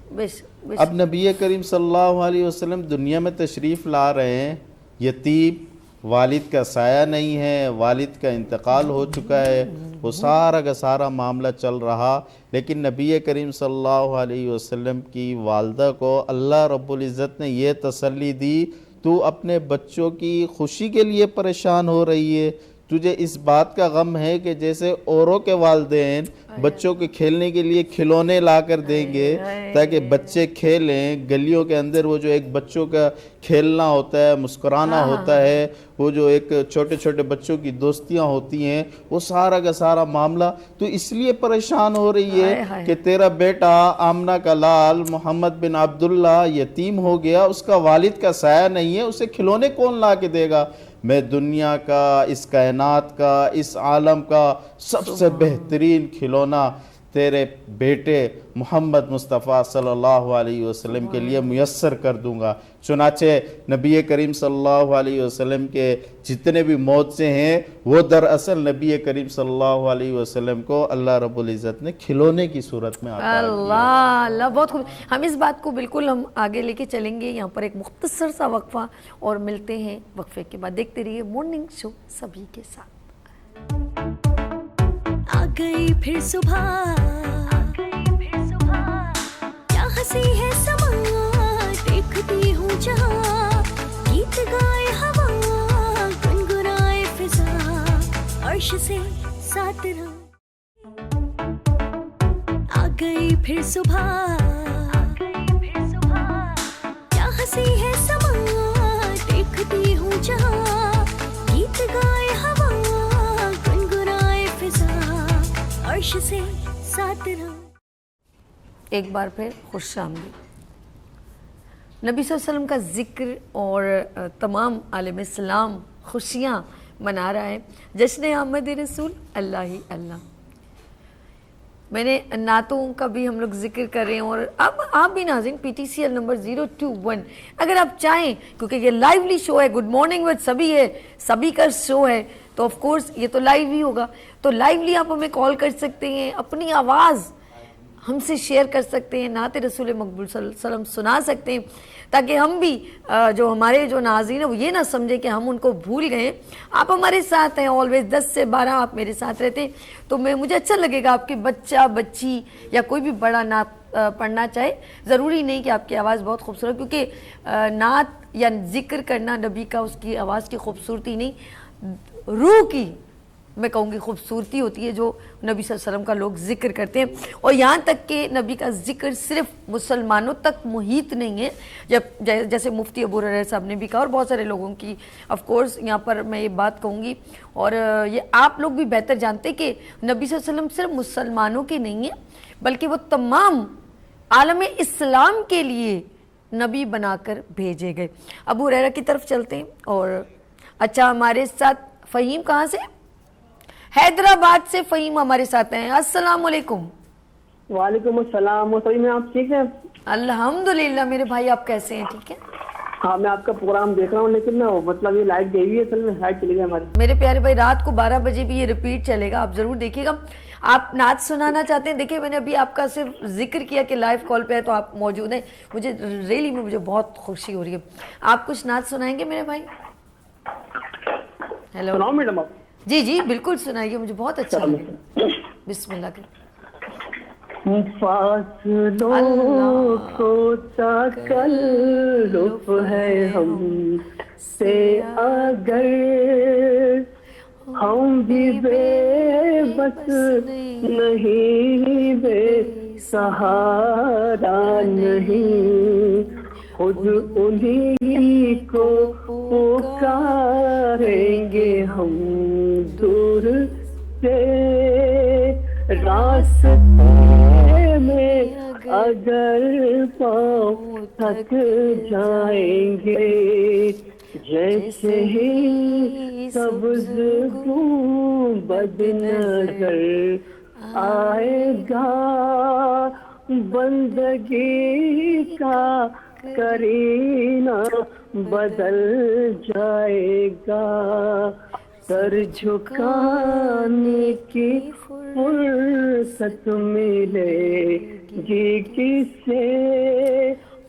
اب نبی کریم صلی اللہ علیہ وسلم دنیا میں تشریف لا رہے ہیں, یتیم, والد کا سایہ نہیں ہے, والد کا انتقال ہو چکا ہے, وہ سارا کا سارا معاملہ چل رہا. لیکن نبی کریم صلی اللہ علیہ وسلم کی والدہ کو اللہ رب العزت نے یہ تسلی دی, تو اپنے بچوں کی خوشی کے لیے پریشان ہو رہی ہے, تجھے اس بات کا غم ہے کہ جیسے اوروں کے والدین بچوں کے کھیلنے کے لیے کھلونے لا کر دیں گے تاکہ بچے کھیلیں، گلیوں کے اندر وہ جو ایک بچوں کا کھیلنا ہوتا ہے، مسکرانا ہوتا ہے، وہ جو ایک چھوٹے چھوٹے بچوں کی دوستیاں ہوتی ہیں، وہ سارا کا سارا معاملہ تو اس لیے پریشان ہو رہی ہے کہ تیرا بیٹا آمنہ کا لال محمد بن عبداللہ یتیم ہو گیا، اس کا والد کا سایہ نہیں ہے، اسے کھلونے کون لا کے دے گا؟ میں دنیا کا، اس کائنات کا، اس عالم کا سب سے بہترین کھلونا تیرے بیٹے محمد مصطفیٰ صلی اللہ علیہ وسلم کے لیے میسر کر دوں گا۔ چنانچہ نبی کریم صلی اللہ علیہ وسلم کے جتنے بھی موجزے ہیں وہ دراصل نبی کریم صلی اللہ علیہ وسلم کو اللہ رب العزت نے کھلونے کی صورت میں عطا اللہ اللہ بہت خوب. ہم اس بات کو بالکل ہم آگے لے کے چلیں گے. یہاں پر ایک مختصر سا وقفہ اور ملتے ہیں وقفے کے بعد. دیکھتے رہیے مارننگ شو سبھی کے ساتھ. آ گئی پھر صبح، کیا ہنسی ہے سما، دیکھتی ہوں جہاں، گیت گائے ہوا، گنگنائے فضا، عرش سے ساتھ رہا. آ گئی پھر صبح، کیا ہنسی ہے سما، دیکھتی ہوں جہاں، گیت گائے ہوا، گنگنائے فضا، عرش سے ساتھ رہا. ایک بار پھر خوش آمدید. نبی صلی اللہ علیہ وسلم کا ذکر اور تمام عالم اسلام خوشیاں منا رہا ہے. جشن آمد رسول اللہ ہی اللہ. میں نے نعتوں کا بھی ہم لوگ ذکر کر رہے ہیں اور اب آپ بھی ناظرین PTCL نمبر 021 اگر آپ چاہیں، کیونکہ یہ لائیولی شو ہے، گڈ مارننگ وتھ سبھی ہے، سبھی کا شو ہے، تو آف کورس یہ تو لائیو ہی ہوگا، تو لائیولی آپ ہمیں کال کر سکتے ہیں، اپنی آواز ہم سے شیئر کر سکتے ہیں، نعت رسول مقبول صلی اللہ علیہ وسلم سنا سکتے ہیں، تاکہ ہم بھی جو ہمارے جو ناظرین ہیں وہ یہ نہ سمجھیں کہ ہم ان کو بھول گئے. آپ ہمارے ساتھ ہیں آلویز، 10 سے 12 آپ میرے ساتھ رہتے ہیں، تو مجھے اچھا لگے گا آپ کے بچہ بچی یا کوئی بھی بڑا نعت پڑھنا چاہے. ضروری نہیں کہ آپ کی آواز بہت خوبصورت، کیونکہ نعت یا ذکر کرنا نبی کا اس کی آواز کی خوبصورتی نہیں، روح کی میں کہوں گی خوبصورتی ہوتی ہے جو نبی صلی اللہ علیہ وسلم کا لوگ ذکر کرتے ہیں. اور یہاں تک کہ نبی کا ذکر صرف مسلمانوں تک محیط نہیں ہے، جیسے مفتی ابو ہریرہ صاحب نے بھی کہا اور بہت سارے لوگوں کی. آف کورس یہاں پر میں یہ بات کہوں گی اور یہ آپ لوگ بھی بہتر جانتے کہ نبی صلی اللہ علیہ وسلم صرف مسلمانوں کے نہیں ہیں، بلکہ وہ تمام عالم اسلام کے لیے نبی بنا کر بھیجے گئے. ابو ہریرہ کی طرف چلتے ہیں. اور اچھا ہمارے ساتھ فہیم کہاں سے؟ حیدرآباد سے فہیم ہمارے ساتھ ہیں. السلام علیکم. وعلیکم السلام. سبھی میں آپ ٹھیک ہیں؟ الحمدللہ میرے بھائی، آپ کیسے ہیں؟ ٹھیک ہے. ہاں میں آپ کا پروگرام دیکھ رہا ہوں، لیکن نا مطلب یہ لائٹ گئی ہے، اصل میں لائٹ چلی گئی ہماری. میرے پیارے بھائی رات کو 12 بجے بھی یہ ریپیٹ چلے گا، آپ ضرور دیکھیے گا. آپ نعت سنانا چاہتے ہیں؟ دیکھیں میں نے ابھی آپ کا صرف ذکر کیا کہ لائیو کال پہ ہے تو آپ موجود ہیں، مجھے ریلی میں مجھے بہت خوشی ہو رہی ہے. آپ کچھ نعت سنائیں گے میرے بھائی؟ ہیلو. سناؤ میڈم آپ. جی جی بالکل سنائیے، مجھے بہت اچھا لگے گا. بسم اللہ کریں. فاصلوں کو تکلف ہے ہم سے، اگر ہم بھی بے بس نہیں، بے سہارا نہیں، خود انہی کو پکاریں گے ہم دور سے. راستے میں اگر پاؤں تھک جائیں گے، جیسے ہی سبز گنبد نظر آئے گا، بندگی کا کرینہ بدل جائے گا. سر جھکانے کی فرصت ملے گی کسے،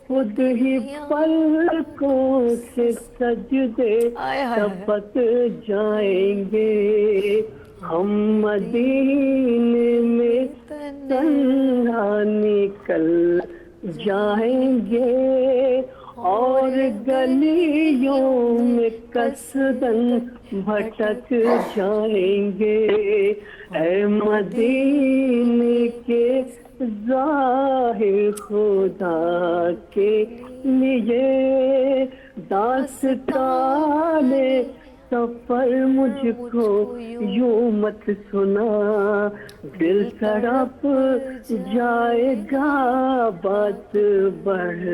خود ہی پلکوں سے سجدے ٹپک جائیں گے. ہم مدینے میں تنہا نکل جائیں گے، اور اور گلیوں میں قصدن بھٹک جائیں گے، اے مدینے کے ظاہر خدا کے لیے داستان سفر مجھ کو یوں مت سنا، دل تڑپ جائے گا بات بڑھ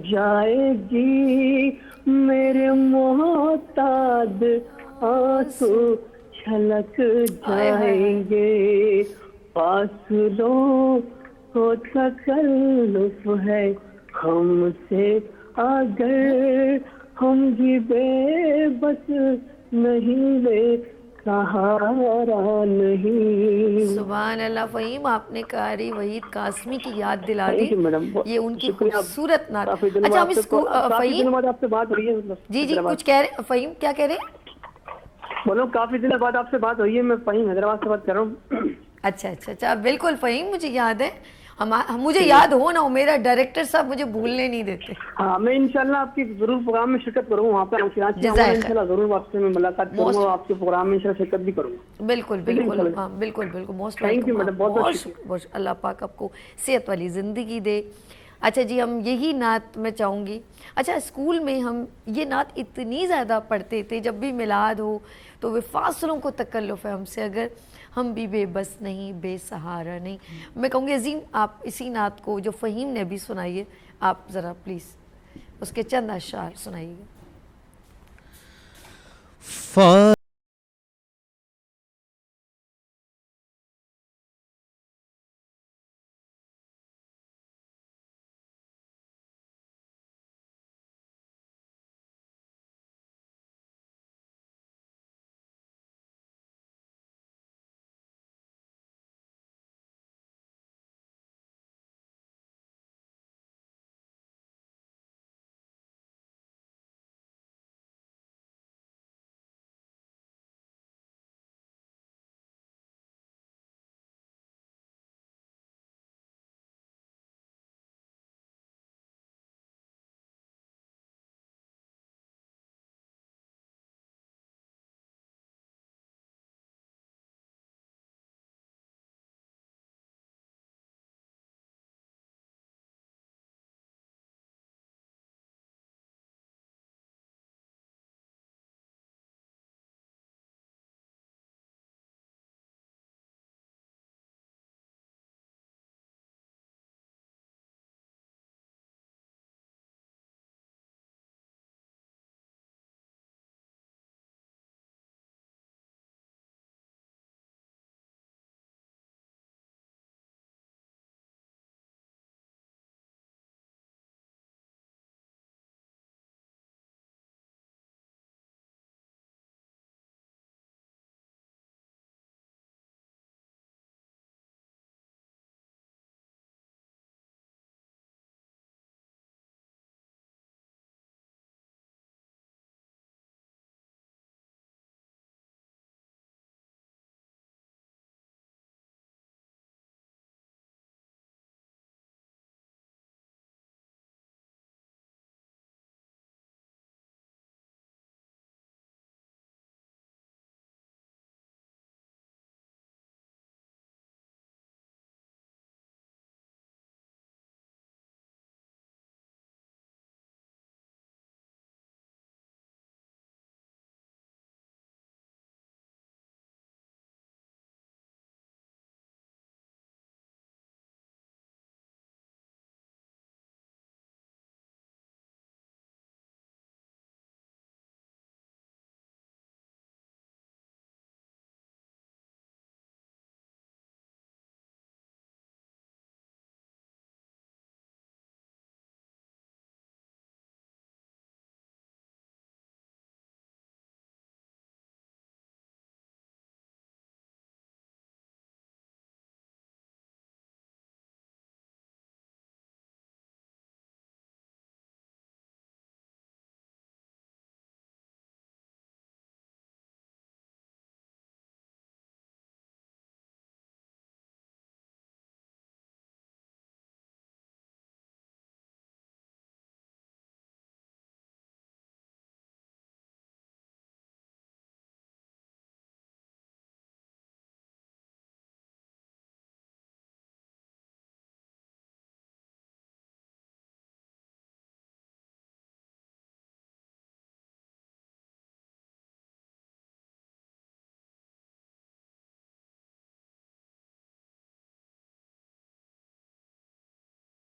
جائے گی، میرے محتاج آنسو چھلک جائیں گے، فاصلوں کو تکلف ہے ہم سے اگر ہم بھی بے بس نہیں لے سہارا نہیں. سبحان اللہ. فہیم آپ نے قاری وحید قاسمی کی یاد دلا دی. تھینک یو میڈم، یہ ان کی شکریہ. خوبصورت نعت. کافی دنوں اچھا ہم بعد کافی فہیم دنوں بعد آپ سے بات ہوئی ہے. جی حیدرآباد. کچھ کہہ رہے ہیں فہیم، کیا کہہ رہے ہیں؟ بولو کافی دنوں بعد آپ سے بات ہوئی ہے. میں فہیم حیدرآباد سے بات کر رہا ہوں. اچھا بالکل فہیم، مجھے یاد ہے. مجھے یاد ہو نہ ہو، میرا ڈائریکٹر صاحب مجھے بھولنے نہیں دیتے. ہاں میں انشاءاللہ آپ کی ضرور پروگرام میں شرکت کروں گا. وہاں پہ جزائے خیر. انشاءاللہ ضرور آپ سے میں ملاقات کروں گا، آپ کے پروگرام میں انشاءاللہ شرکت بھی کروں گا. بالکل ہاں بالکل most thank you welcome. Madam, بہت بہت شکریہ. اللہ پاک آپ کو صحت والی زندگی دے. اچھا جی، ہم یہی نعت میں چاہوں گی. اچھا اسکول میں ہم یہ نعت اتنی زیادہ پڑھتے تھے، جب بھی میلاد ہو تو وہ فاصلوں کو تکلف ہے ہم سے اگر ہم بھی بے بس نہیں، بے سہارا نہیں. میں کہوں گی عظیم آپ اسی نعت کو جو فہیم نے بھی سنائی ہے، آپ ذرا پلیز اس کے چند اشعار سنائیے گا.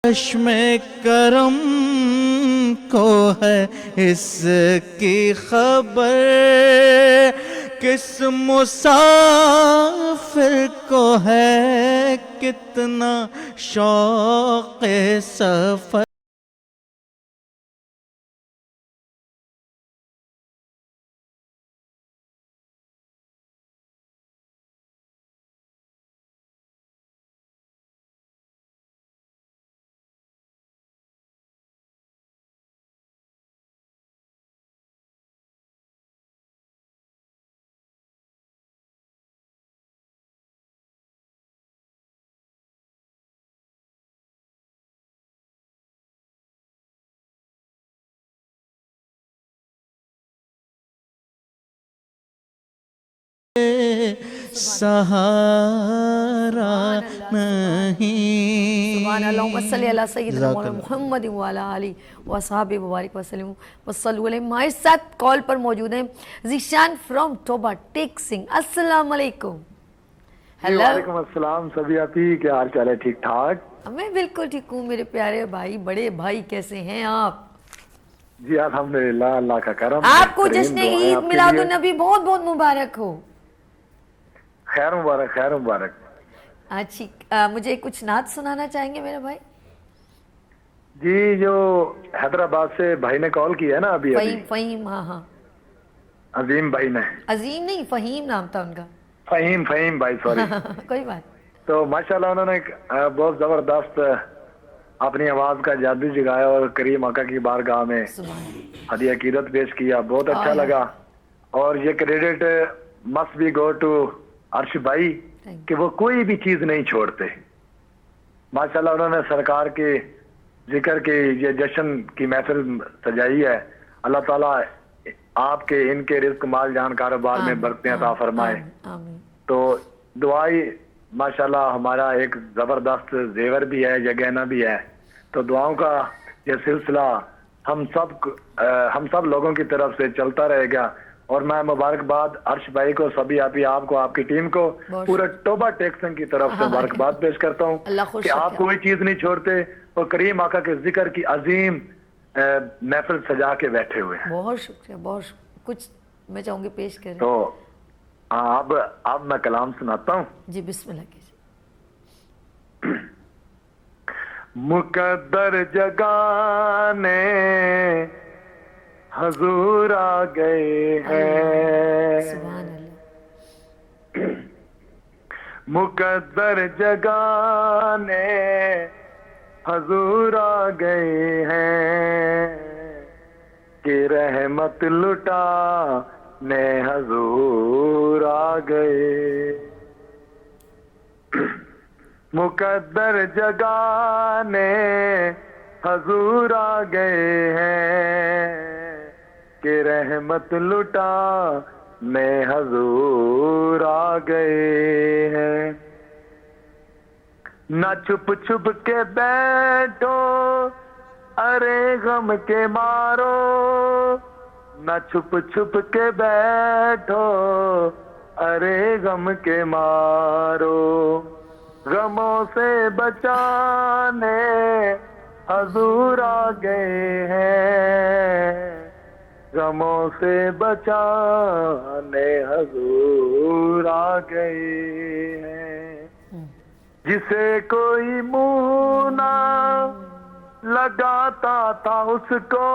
چشم کرم کو ہے اس کی خبر، کس مسافر کو ہے کتنا شوق سفر۔ سہارا نہیں۔ سبحان اللہ صلی اللہ سیدنا مولانا محمد وعلی آلہ وصحبہ وبارک وسلم وصلوا علیہ۔ ہمارے ساتھ کال پر موجود ہیں ذیشان فرام ٹوبا ٹیک سنگھ۔ السلام علیکم۔ ہیلو، وعلیکم السلام سبھی، کیا حال چال ہے؟ ٹھیک ٹھاک؟ میں بالکل ٹھیک ہوں میرے پیارے بھائی، بڑے بھائی، کیسے ہیں آپ؟ جی الحمدللہ، اللہ کا کرم۔ آپ کو جشن عید میلاد النبی بہت بہت مبارک ہو۔ خیر مبارک، خیر مبارک۔ اچھی، مجھے کچھ نعت سنانا چاہیں گے میرے بھائی؟ جی، جو حیدرآباد سے بھائی نے کال کی ہے نا ابھی فہیم، ہاں ہاں، عظیم بھائی نے، عظیم نہیں فہیم نام تھا ان کا۔ فہیم بھائی، سوری۔ کوئی بات۔ تو ماشاءاللہ انہوں نے بہت زبردست اپنی آواز کا جادو جگایا اور کریم آقا کی بارگاہ میں ہدیہ عقیدت پیش کیا، بہت اچھا لگا۔ اور یہ credit must be go to Arsh بھائی کہ وہ کوئی بھی چیز نہیں چھوڑتے۔ ماشاءاللہ انہوں نے سرکار کے ذکر کی یہ جشن کی محفل سجائی ہے۔ اللہ تعالیٰ آپ کے ان کے رزق مال جان کاروبار میں برکتیں عطا فرمائے۔ تو دعائی ماشاءاللہ ہمارا ایک زبردست زیور بھی ہے، یہ گہنا بھی ہے۔ تو دعاؤں کا یہ سلسلہ ہم سب لوگوں کی طرف سے چلتا رہے گا۔ اور میں مبارکباد عرش بھائی کو، سبھی آپ کو، آپ کی ٹیم کو، پورے ٹوبا ٹیکسن کی طرف سے مبارکباد پیش کرتا ہوں کہ آپ کوئی چیز نہیں چھوڑتے اور کریم آقا کے ذکر کی عظیم محفل سجا کے بیٹھے ہوئے ہیں۔ بہت شکریہ، بہت شکریہ۔ کچھ میں چاہوں گی پیش کریں تو اب میں کلام سناتا ہوں۔ جی بسم اللہ کیجیے۔ مقدر جگانے حضور آ گئے ہیں، سبحان اللہ۔ مقدر جگانے حضور آ گئے ہیں، کہ رحمت لٹانے حضور آ گئے۔ مقدر جگانے حضور آ گئے ہیں، کہ رحمت لٹانے حضور آ گئے ہیں۔ نہ چھپ چھپ کے بیٹھو ارے غم کے مارو، نہ چھپ چھپ کے بیٹھو ارے غم کے مارو، غموں سے بچانے حضور آ گئے ہیں، غموں سے بچانے حضور آ گئے ہیں۔ جسے کوئی منہ نہ لگاتا تھا اس کو،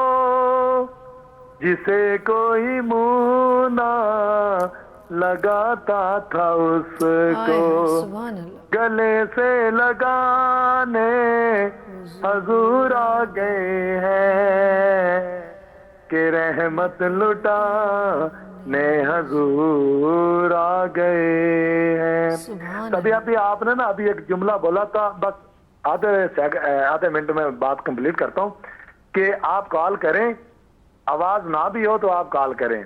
جسے کوئی منہ نہ لگاتا تھا اس کو، گلے سے لگانے حضور آ گئے ہیں، کہ رحمت لٹانے حضور آ گئے ہیں۔ تبھی آپ نے نا ابھی ایک جملہ بولا تھا، بس آدھے منٹ میں بات کمپلیٹ کرتا ہوں کہ آپ کال کریں، آواز نہ بھی ہو تو آپ کال کریں۔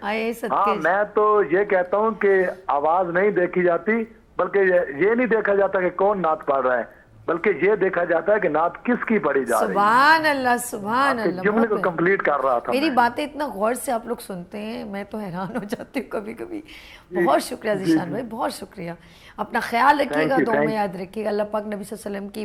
ہاں، میں تو یہ کہتا ہوں کہ آواز نہیں دیکھی جاتی، بلکہ یہ نہیں دیکھا جاتا کہ کون نعت پڑھ رہا ہے، بلکہ یہ دیکھا جاتا ہے کہ نعت کس کی پڑھی جا رہی ہے۔ سبحان اللہ، سبحان اللہ۔ جملے کو کمپلیٹ کر رہا تھا۔ میری باتیں اتنا غور سے آپ لوگ سنتے ہیں، میں تو حیران ہو جاتی ہوں کبھی کبھی۔ بہت شکریہ ذیشان بھائی، بہت شکریہ۔ اپنا خیال رکھیے گا، دعا میں یاد رکھیے گا۔ اللہ پاک نبی صلی اللہ علیہ وسلم کی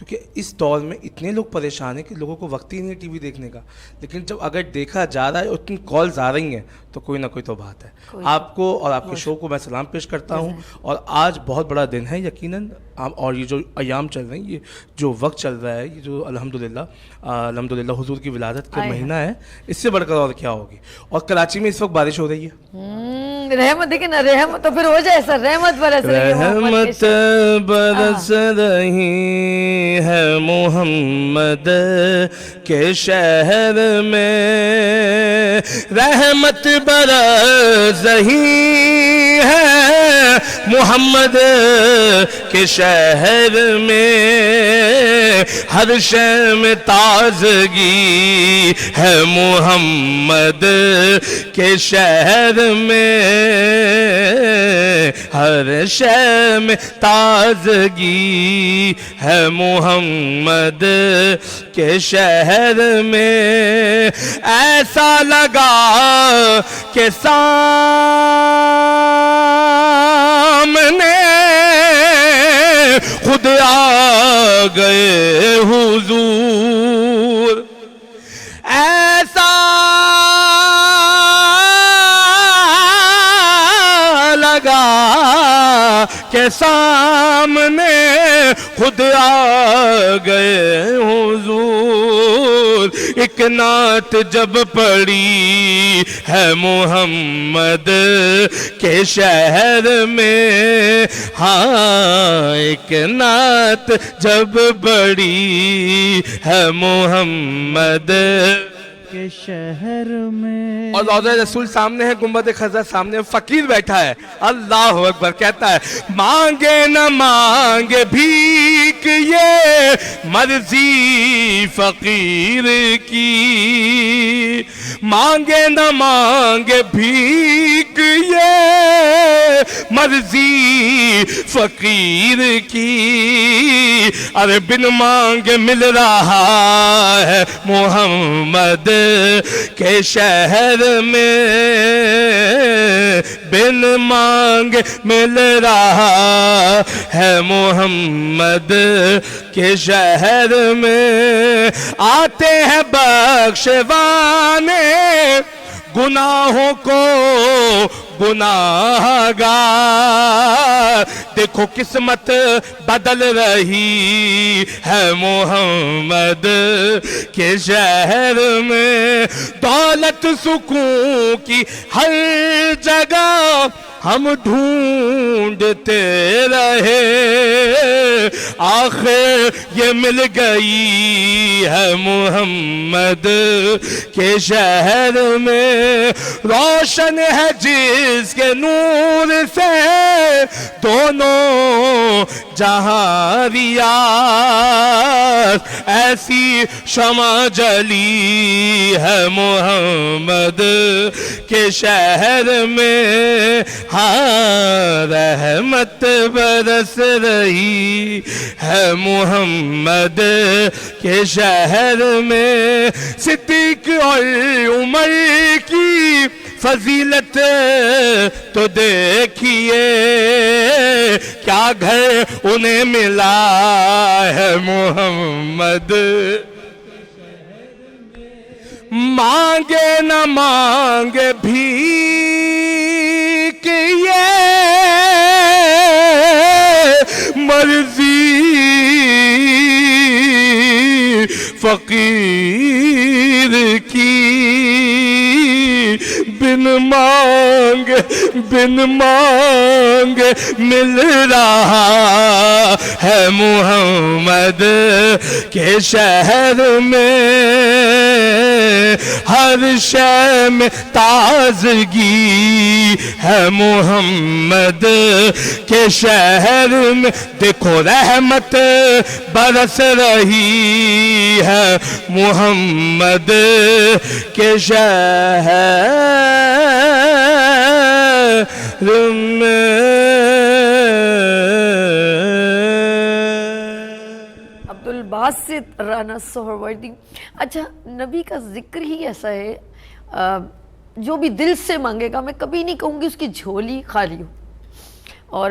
کیونکہ اس دور میں اتنے لوگ پریشان ہیں کہ لوگوں کو وقت ہی نہیں ٹی وی دیکھنے کا، لیکن جب اگر دیکھا جا رہا ہے اتنی کالز آ رہی ہیں تو کوئی نہ کوئی تو بات ہے. آپ کو اور آپ کے شو کو میں سلام پیش کرتا ہوں. اور آج بہت بڑا دن ہے یقیناً، اور یہ جو ایام چل رہے ہیں، یہ جو وقت چل رہا ہے، یہ جو الحمدللہ حضور کی ولادت کا مہینہ ہے، اس سے بڑھ کر اور کیا ہوگی. اور کراچی میں اس وقت بارش ہو رہی ہے. رحمت دیکھیں نا، رحمت تو پھر ہو جائے سر، رحمت برس رہی ہے، رحمت برس رہی ہے محمد کے شہر میں، رحمت برس رہی ہے محمد کے شہر میں، ہر شے میں تازگی ہے محمد کے شہر میں، ہر شے میں تازگی ہے محمد کے شہر میں. ایسا لگا کہ سامنے خود آ گئے حضور، ایسا لگا کہ سامنے خود آ گئے حضور. ایک نعت جب پڑی ہے محمد کے شہر میں، ہاں ایک نعت جب پڑی ہے محمد کے شہر میں. اور روضہ رسول سامنے ہے، گنبد خضرا سامنے، فقیر بیٹھا ہے. اللہ اکبر. کہتا ہے مانگے نہ مانگے بھیک یہ مرضی فقیر کی، مانگے نہ مانگے بھیک یہ مرضی فقیر کی. ارے بن مانگے مل رہا ہے محمد کے شہر میں، بن مانگ مل رہا ہے محمد کے شہر میں. آتے ہیں بخشوانے گناہوں کو گناہ گار، دیکھو قسمت بدل رہی ہے محمد کے شہر میں. دولت سکون کی ہر جگہ ہم ڈھونڈتے رہے، آخر یہ مل گئی ہے محمد کے شہر میں. روشن ہے جس کے نور سے دونوں جہاں ریاض، ایسی شمع جلی ہے محمد کے شہر میں. ہاں رحمت برس رہی ہے محمد کے شہر میں. صدیق اور عمر کی فضیلت تو دیکھیے، کیا گھر انہیں ملا ہے محمد. مانگے نہ مانگے بھی یہ مرضی فقیر کی، بن مانگ مل رہا ہے محمد کے شہر میں، ہر شے میں تازگی ہے محمد کے شہر میں. دیکھو رحمت برس رہی ہے محمد کے شہر میں. عبدالباسط رانا سہروردی. اچھا، نبی کا ذکر ہی ایسا ہے، جو بھی دل سے مانگے گا، میں کبھی نہیں کہوں گی اس کی جھولی خالی ہو. اور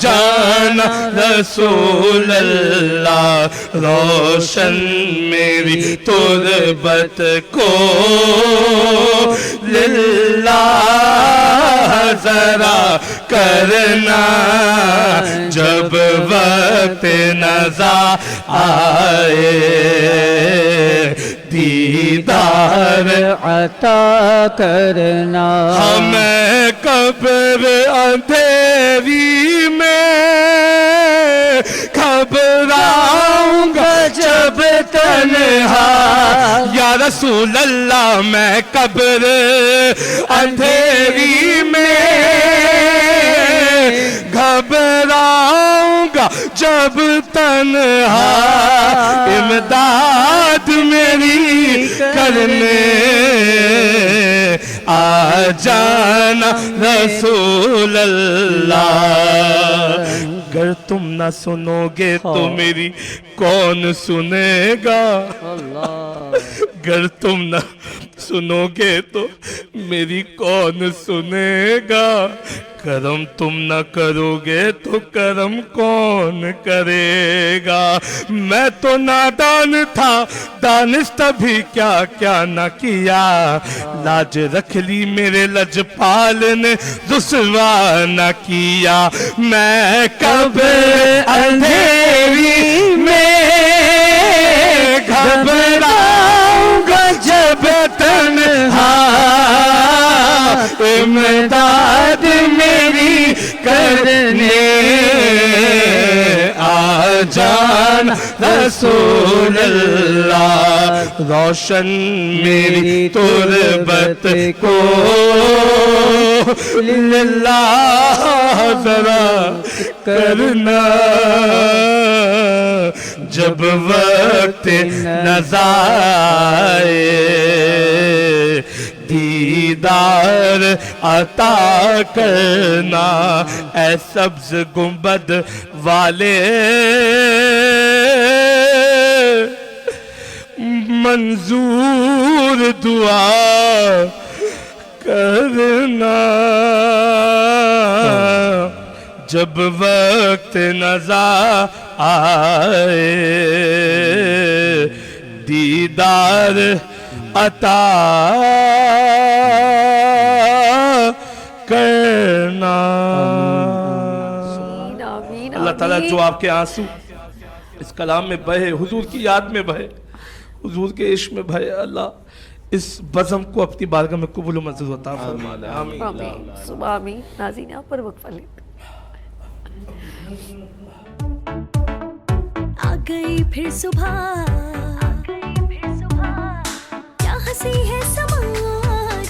جانا رسول اللہ، روشن میری تربت کو للہ ذرا کرنا، جب وقت نزا آئے دیدار عطا کرنا، ہمیں قبر اندھیری میں گھبراؤں گا جب تنہا، یا رسول اللہ میں قبر اندھیری میں گھبراؤں گا جب تنہا، امداد میری کرنے آ جانا رسول اللہ۔ اگر تم نہ سنو گے تو میری کون سنے گا، اگر تم نہ سنو گے تو میری کون سنے گا، کرم تم نہ کرو گے تو کرم کون کرے گا، میں تو نادان تھا دانستہ بھی کیا کیا نہ کیا، لاج رکھ لی میرے لجپال نے رسوا نہ کیا، میں قبر اندھیری میں گھبراؤں گا جب تنہا، امداد میری کرنے آ جانا رسول اللہ، روشن میری تربت کو للہ ذرا کرنا، جب وقت نزا آئے دیدار عطا کرنا، اے سبز گنبد والے منظور دعا کرنا، جب وقت نزا آئے دیدار عطا کرنا۔ اللہ تعالیٰ جو آپ کے آنسو اس کلام میں بہے، حضور کی یاد میں بہے، حضور کے عشق میں بہے، اللہ اس بزم کو اپنی بارگاہ میں قبول و منظور عطا فرمائے، آمین۔ آمین، صبح آمین۔ ناظرین یہاں پر وقفہ لیتے آ گئی پھر صبح، کیا ہنسی ہے سما،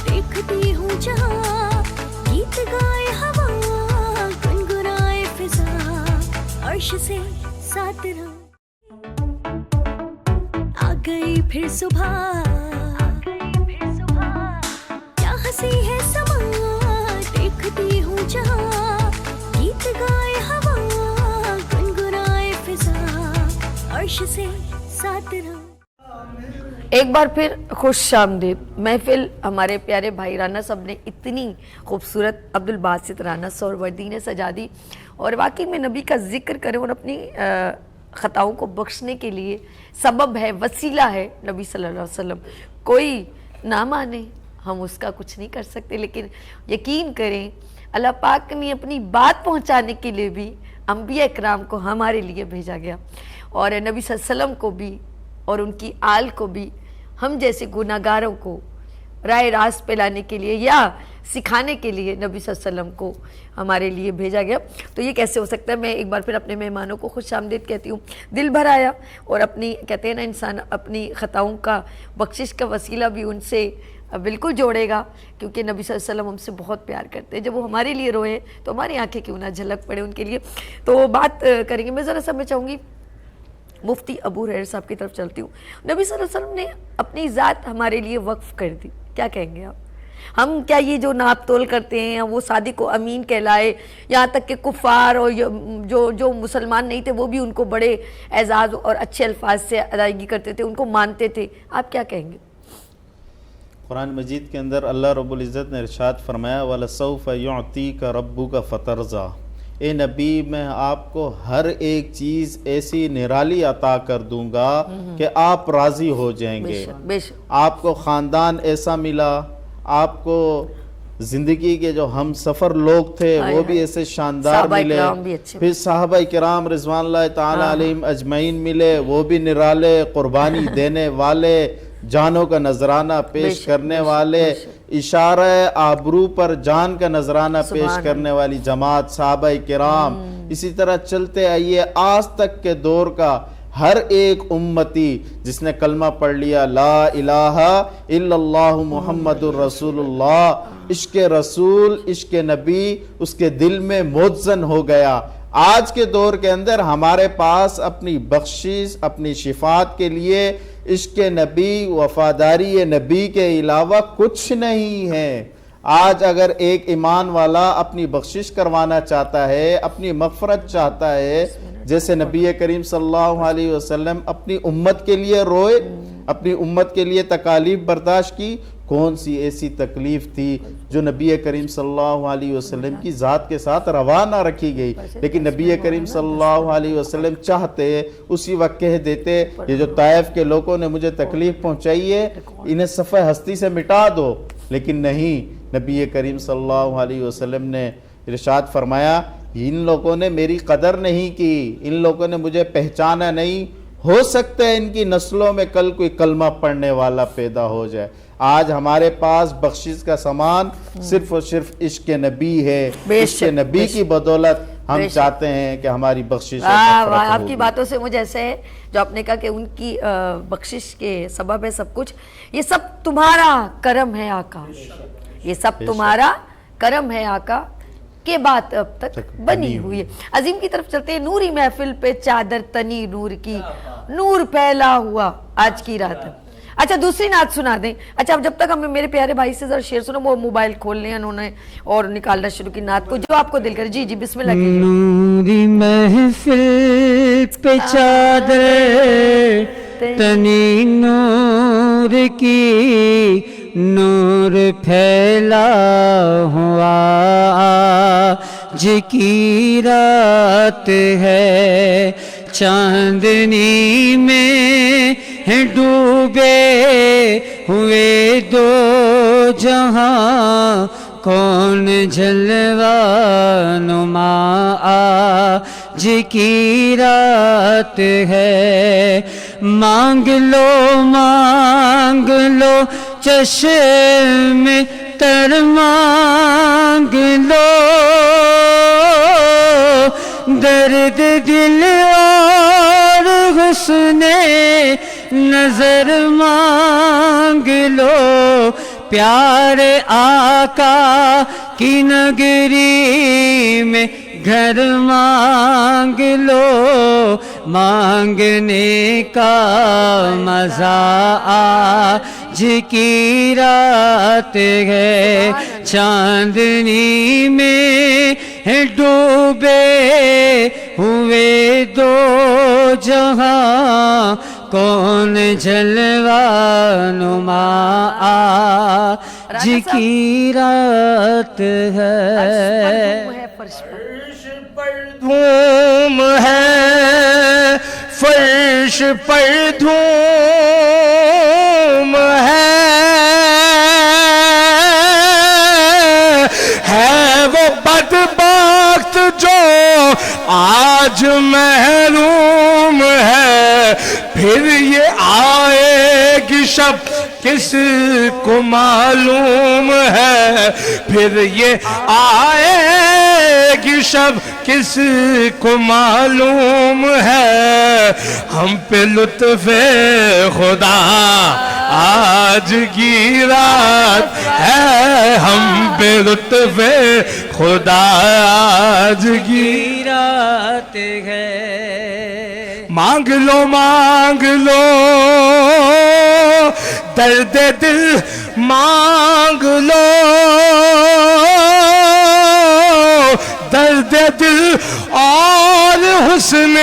دیکھتی ہوں جہاں، گیت گائے ہوا، گنگنائے فضا، عرش سے ساتھ رہا۔ آ گئی پھر صبح، کیا ہنسی ہے سما، دیکھتی ہوں جہاں، گیت گائے ہوا، گنگنائے فضا، عرش سے ساتھ رہا۔ ایک بار پھر خوش آمدید محفل۔ ہمارے پیارے بھائی رانا صاحب نے اتنی خوبصورت عبدالباسط رانا سہروردی نے سجا دی، اور واقعی میں نبی کا ذکر کریں اور اپنی خطاؤں کو بخشنے کے لیے سبب ہے، وسیلہ ہے نبی صلی اللہ علیہ وسلم۔ کوئی نہ مانے ہم اس کا کچھ نہیں کر سکتے، لیکن یقین کریں اللہ پاک نے اپنی بات پہنچانے کے لیے بھی انبیاء اکرام کو ہمارے لیے بھیجا گیا، اور نبی صلی اللہ علیہ وسلم کو بھی اور ان کی آل کو بھی ہم جیسے گناہگاروں کو راہ راست پہ لانے کے لیے یا سکھانے کے لیے نبی صلی اللہ علیہ وسلم کو ہمارے لیے بھیجا گیا۔ تو یہ کیسے ہو سکتا ہے؟ میں ایک بار پھر اپنے مہمانوں کو خوش آمدید کہتی ہوں، دل بھر آیا، اور اپنی کہتے ہیں نا انسان اپنی خطاؤں کا بخشش کا وسیلہ بھی ان سے بالکل جوڑے گا، کیونکہ نبی صلی اللہ علیہ وسلم ہم سے بہت پیار کرتے ہیں۔ جب وہ ہمارے لیے روئے تو ہماری آنکھیں کیوں نہ جھلک پڑے ان کے لیے۔ تو بات کریں گے، میں ذرا سا میں چاہوں گی مفتی ابو ہریرہ صاحب کی طرف چلتی ہوں۔ نبی صلی اللہ علیہ وسلم نے اپنی ذات ہمارے لیے وقف کر دی، کیا کہیں گے آپ؟ ہم کیا یہ جو ناپ تول کرتے ہیں وہ صادق و امین کہلائے، یہاں تک کہ کفار اور جو مسلمان نہیں تھے وہ بھی ان کو بڑے اعزاز اور اچھے الفاظ سے ادائیگی کرتے تھے، ان کو مانتے تھے، آپ کیا کہیں گے؟ قرآن مجید کے اندر اللہ رب العزت نے ارشاد فرمایا وَلَسَوْفَ يُعْطِيكَ رَبُّكَ فَتَرْضَىٰ، اے نبی میں آپ کو ہر ایک چیز ایسی نرالی عطا کر دوں گا کہ آپ راضی ہو جائیں گے. بے شک آپ کو خاندان ایسا ملا, آپ کو زندگی کے جو ہم سفر لوگ تھے وہ بھی ایسے شاندار صحابہ ملے, کرام بھی اچھے پھر صحابہ کرام رضوان اللہ تعالی علیہم اجمعین ملے, وہ بھی نرالے, قربانی دینے والے, جانوں کا نذرانہ پیش کرنے والے, اشارہ آبرو پر جان کا نذرانہ پیش کرنے والی جماعت صحابہ کرام. اسی طرح چلتے آئیے آج تک کے دور کا ہر ایک امتی جس نے کلمہ پڑھ لیا لا الہ الا اللہ محمد الرسول اللہ, عشق رسول, عشق نبی اس کے دل میں مدزن ہو گیا. آج کے دور کے اندر ہمارے پاس اپنی بخشش, اپنی شفاعت کے لیے عشق نبی, وفاداری نبی کے علاوہ کچھ نہیں ہے. آج اگر ایک ایمان والا اپنی بخشش کروانا چاہتا ہے, اپنی مغفرت چاہتا ہے, جیسے نبی کریم صلی اللہ علیہ وسلم اپنی امت کے لیے روئے, اپنی امت کے لیے تکالیف برداشت کی, کون سی ایسی تکلیف تھی جو نبی کریم صلی اللہ علیہ وسلم کی ذات کے ساتھ روا نہ رکھی گئی. لیکن نبی کریم صلی اللہ علیہ وسلم چاہتے اسی وقت کہہ دیتے یہ جو طائف کے لوگوں نے مجھے تکلیف پہنچائی ہے انہیں صفحہ ہستی سے مٹا دو. لیکن نہیں, نبی کریم صلی اللہ علیہ وسلم نے ارشاد فرمایا ان لوگوں نے میری قدر نہیں کی, ان لوگوں نے مجھے پہچانا نہیں, ہو سکتا ہے ان کی نسلوں میں کل کوئی کلمہ پڑھنے والا پیدا ہو جائے. آج ہمارے پاس بخشش کا سامان صرف اور صرف عشق نبی ہے. عشق نبی کی بدولت ہم چاہتے ہیں کہ ہماری بخشش آپ کی باتوں سے مجھے ایسے ہے جو آپ نے کہا کہ ان کی بخشش کے سبب ہے سب کچھ, یہ سب تمہارا کرم ہے آقا, یہ سب تمہارا کرم ہے آقا کے بات اب تک بنی ہوئی ہے. عظیم کی طرف چلتے ہیں. نوری محفل پہ چادر تنی نور کی, نور پھیلا ہوا آج کی رات. اچھا دوسری نعت سنا دیں. اچھا اب جب تک ہمیں میرے پیارے بھائی سے ذرا شعر سنو, وہ موبائل کھول لیں انہوں نے اور نکالنا شروع کی نعت کو جو آپ کو دل کرے. جی جی بسم اللہ کیجئے. نوری محفل پہ چادر تنی نور کی, نور پھیلا ہوا آج کی رات ہے, چاندنی میں ہیں ڈوبے ہوئے دو جہاں, کون جلوہ نما آج کی رات ہے. مانگ لو چشم تر مانگ لو, درد دل اور حسن نظر مانگ لو, پیارے آقا کی نگری میں گھر مانگ لو, مانگنے کا مزہ آج کی رات ہے, چاندنی میں ہے ڈوبے ہوئے دو جہاں, کون جلوہ نما آج کی رات ہے. دھوم ہے فرش پر دھوم ہے وہ بدبخت جو آج محروم ہے, پھر یہ آئے گی شب کس کو معلوم ہے, پھر یہ آئے گی شب کس کو معلوم ہے, ہم پہ لطف خدا آج کی رات ہے, ہم پہ لطف خدا آج کی رات ہے. مانگ لو درد دل مانگ لو, درد دل اور حسن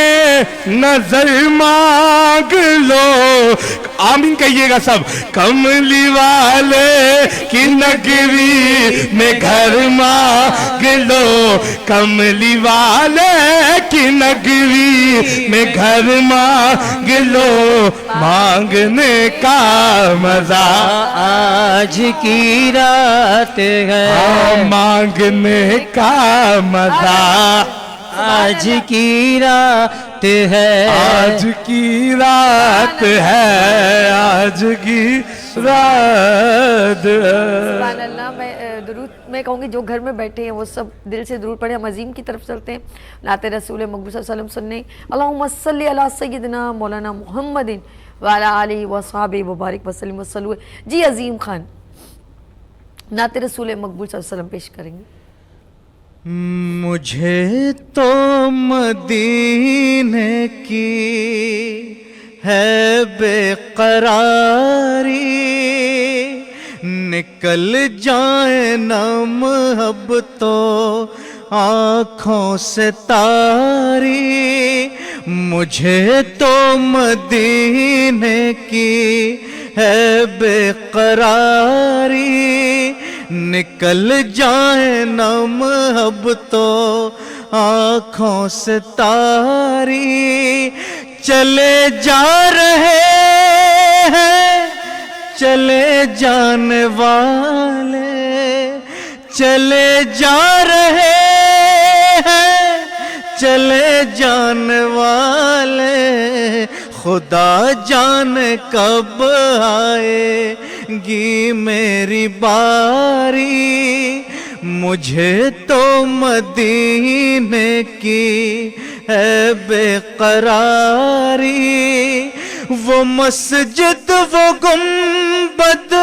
نظر مانگ لو. آمین کہیے گا سب. کملی والے کی نگری میں گھر مانگ لو, کملی والے کی نگری میں گھر مانگ لو, مانگنے کا مزہ آج کی رات ہے, مانگنے کا مزہ آج کی رات ہے, آج کی رات ہے, آج کی رات ہے. سبحان اللہ. میں درود میں کہوں گی جو گھر میں بیٹھے ہیں وہ سب دل سے درود پڑھیں. ہم عظیم کی طرف چلتے ہیں نعت رسول مقبول صلی اللہ علیہ وسلم سننے. اللہم صلی علی سیدنا مولانا محمد وعلی آلہ وصحبہ وبارک وسلم وسلم. جی عظیم خان نعت رسول مقبول صلی اللہ علیہ وسلم پیش کریں گے. مجھے تو مدینے کی ہے بے قراری, نکل جائے نم اب تو آنکھوں سے تاری. مجھے تو مدینے کی ہے بے قراری, نکل جائے نم اب تو آنکھوں سے تاری. چلے جا رہے ہیں چلے جانے والے, چلے جا رہے ہیں چلے جانے والے, خدا جانے کب آئے گی میری باری. مجھے تو مدینے کی ہے بے قراری, وہ مسجد وہ گنبد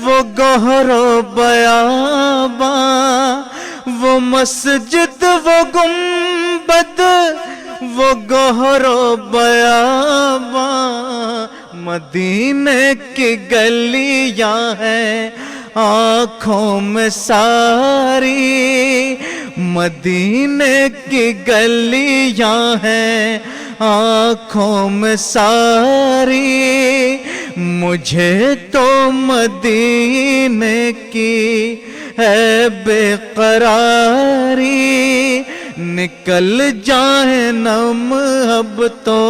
وہ گہر و بیاباں, وہ مسجد وہ گنبد وہ گہر و بیاباں, مدینے کی گلیاں ہیں آنکھوں میں ساری. مدینے کی گلیاں ہیں آنکھوں میں ساری. مجھے تو مدینے کی ہے بے قراری, نکل جائے نم اب تو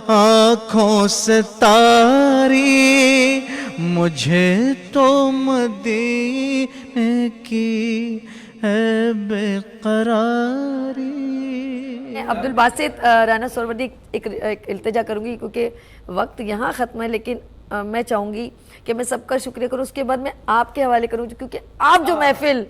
آنکھوں سے تاری. مجھے تو مدینے کی ہے بے قراری. عبد الباسط رانا سہروردی ایک التجا کروں گی کیونکہ وقت یہاں ختم ہے, لیکن میں چاہوں گی کہ میں سب کا شکریہ کروں, اس کے بعد میں آپ کے حوالے کروں کیونکہ آپ جو محفل